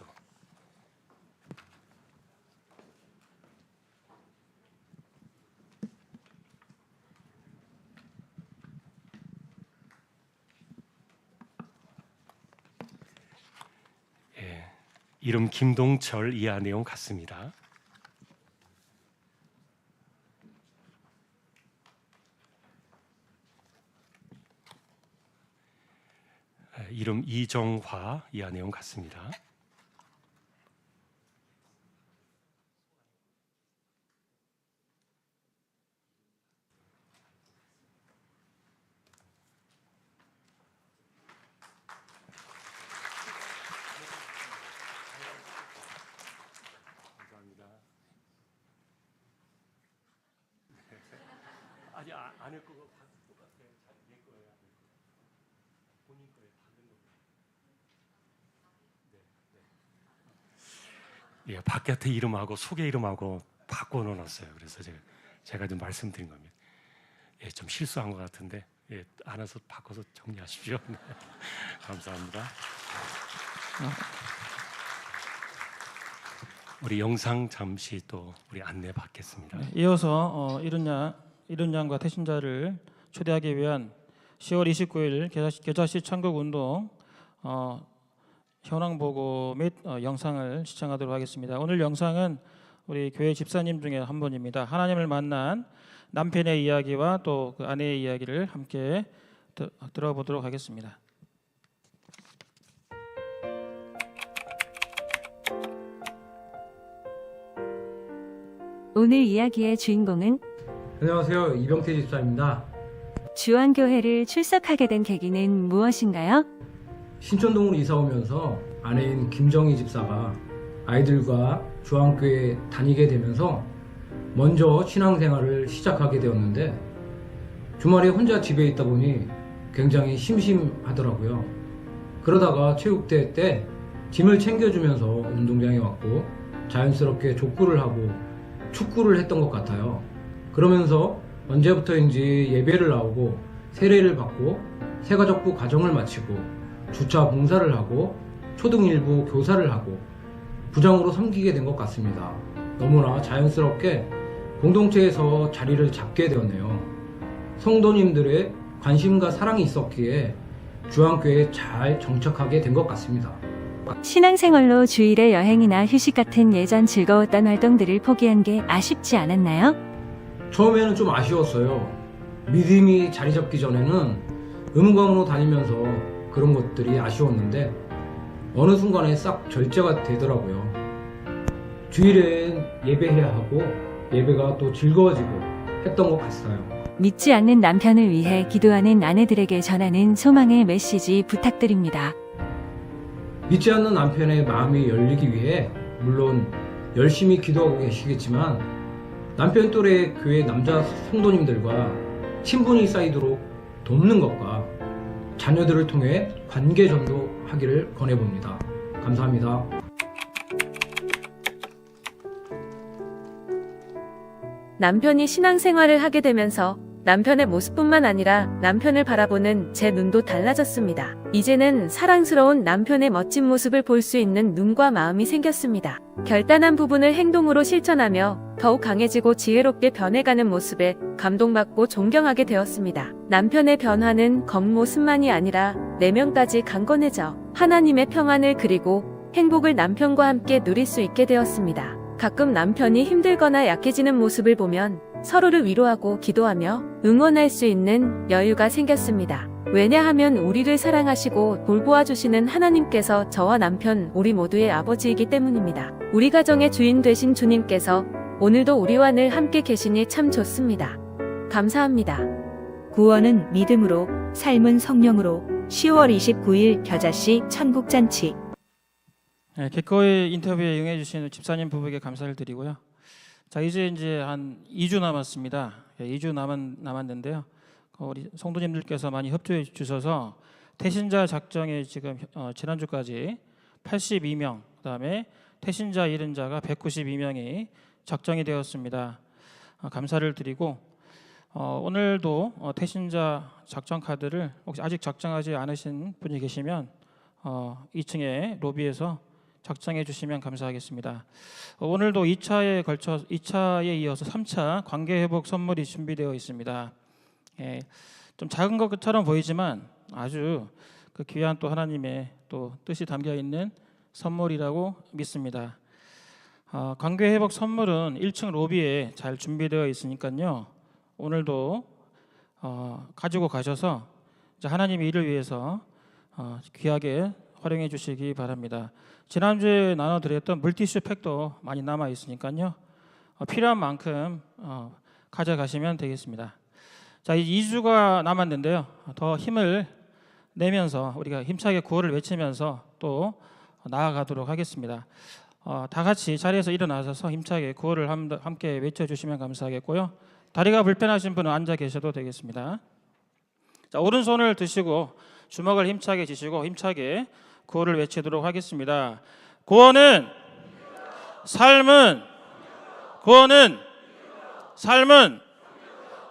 이름 김동철, 이하 내용 같습니다. 이름 이정화, 이하 내용 같습니다. 아니 안에 그거 똑같아요. 내 거예요. 본인 거에 받은 거. 예, 바깥에 이름하고 소개 이름하고 바꿔 놓았어요. 그래서 제가 좀 말씀드린 겁니다. 예, 좀 실수한 것 같은데 알아서 바꿔서 정리하십시오. 네. 감사합니다. 우리 영상 잠시 또 우리 안내 받겠습니다. 네, 이어서 이른 양과 태신자를 초대하기 위한 10월 29일 겨자씨 천국운동 현황 보고 및 영상을 시청하도록 하겠습니다. 오늘 영상은 우리 교회 집사님 중에 한 분입니다. 하나님을 만난 남편의 이야기와 또 그 아내의 이야기를 함께 들어보도록 하겠습니다. 오늘 이야기의 주인공은 안녕하세요. 이병태 집사입니다. 주안교회를 출석하게 된 계기는 무엇인가요? 신촌동으로 이사 오면서 아내인 김정희 집사가 아이들과 주안교회에 다니게 되면서 먼저 신앙생활을 시작하게 되었는데 주말에 혼자 집에 있다 보니 굉장히 심심하더라고요. 그러다가 체육대회 때 짐을 챙겨주면서 운동장에 왔고 자연스럽게 족구를 하고 축구를 했던 것 같아요. 그러면서 언제부터인지 예배를 나오고 세례를 받고 새가족부 과정을 마치고 주차 봉사를 하고 초등 1부 교사를 하고 부장으로 섬기게 된 것 같습니다. 너무나 자연스럽게 공동체에서 자리를 잡게 되었네요. 성도님들의 관심과 사랑이 있었기에 주안교회에 잘 정착하게 된 것 같습니다. 신앙생활로 주일에 여행이나 휴식 같은 예전 즐거웠던 활동들을 포기한 게 아쉽지 않았나요? 처음에는 좀 아쉬웠어요. 믿음이 자리 잡기 전에는 음감으로 다니면서 그런 것들이 아쉬웠는데 어느 순간에 싹 절제가 되더라고요. 주일엔 예배해야 하고 예배가 또 즐거워지고 했던 것 같아요. 믿지 않는 남편을 위해 기도하는 아내들에게 전하는 소망의 메시지 부탁드립니다. 믿지 않는 남편의 마음이 열리기 위해 물론 열심히 기도하고 계시겠지만 남편 또래 교회 남자 성도님들과 친분이 쌓이도록 돕는 것과 자녀들을 통해 관계 전도하기를 권해봅니다. 감사합니다. 남편이 신앙생활을 하게 되면서 남편의 모습뿐만 아니라 남편을 바라보는 제 눈도 달라졌습니다. 이제는 사랑스러운 남편의 멋진 모습을 볼 수 있는 눈과 마음이 생겼습니다. 결단한 부분을 행동으로 실천하며 더욱 강해지고 지혜롭게 변해가는 모습에 감동받고 존경하게 되었습니다. 남편의 변화는 겉모습만이 아니라 내면까지 강건해져 하나님의 평안을 그리고 행복을 남편과 함께 누릴 수 있게 되었습니다. 가끔 남편이 힘들거나 약해지는 모습을 보면 서로를 위로하고 기도하며 응원할 수 있는 여유가 생겼습니다. 왜냐하면 우리를 사랑하시고 돌보아 주시는 하나님께서 저와 남편 우리 모두의 아버지이기 때문입니다. 우리 가정의 주인 되신 주님께서 오늘도 우리와 늘 함께 계시니 참 좋습니다. 감사합니다. 구원은 믿음으로, 삶은 성령으로. 10월 29일 겨자씨 천국잔치. 네, 기꺼이 인터뷰에 응해주신 집사님 부부에게 감사를 드리고요. 자, 이제 한 2주 남았습니다. 2주 남았는데요. 우리 성도님들께서 많이 협조해 주셔서 태신자 작정에 지금 지난주까지 82명, 그다음에 태신자 잃은 자가 192명이 작정이 되었습니다. 감사를 드리고 오늘도 태신자 작정 카드를 혹시 아직 작정하지 않으신 분이 계시면 2층에 로비에서 작성해 주시면 감사하겠습니다. 오늘도 2차에 이어서 3차 관계 회복 선물이 준비되어 있습니다. 좀 작은 것처럼 보이지만 아주 그 귀한 또 하나님의 또 뜻이 담겨 있는 선물이라고 믿습니다. 관계 회복 선물은 1층 로비에 잘 준비되어 있으니까요. 오늘도 가지고 가셔서 이제 하나님의 일을 위해서 귀하게 활용해 주시기 바랍니다. 지난주에 나눠드렸던 물티슈 팩도 많이 남아 있으니까요. 필요한 만큼 가져가시면 되겠습니다. 자, 이 2주가 남았는데요. 더 힘을 내면서 우리가 힘차게 구호를 외치면서 또 나아가도록 하겠습니다. 다 같이 자리에서 일어나셔서 힘차게 구호를 함께 외쳐주시면 감사하겠고요. 다리가 불편하신 분은 앉아 계셔도 되겠습니다. 자, 오른손을 드시고 주먹을 힘차게 쥐시고 힘차게 구호를 외치도록 하겠습니다. 구호는 삶은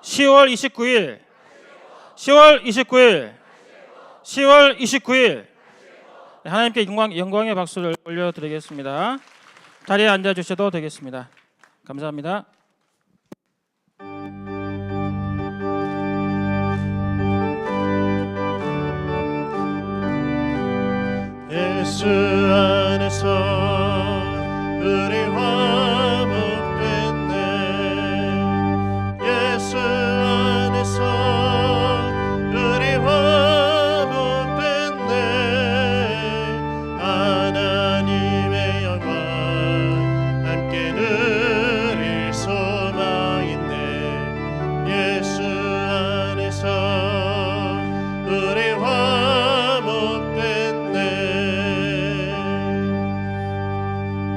10월 29일 하나님께 영광의 박수를 올려드리겠습니다. 자리에 앉아주셔도 되겠습니다. 감사합니다. 예수 안에서 우리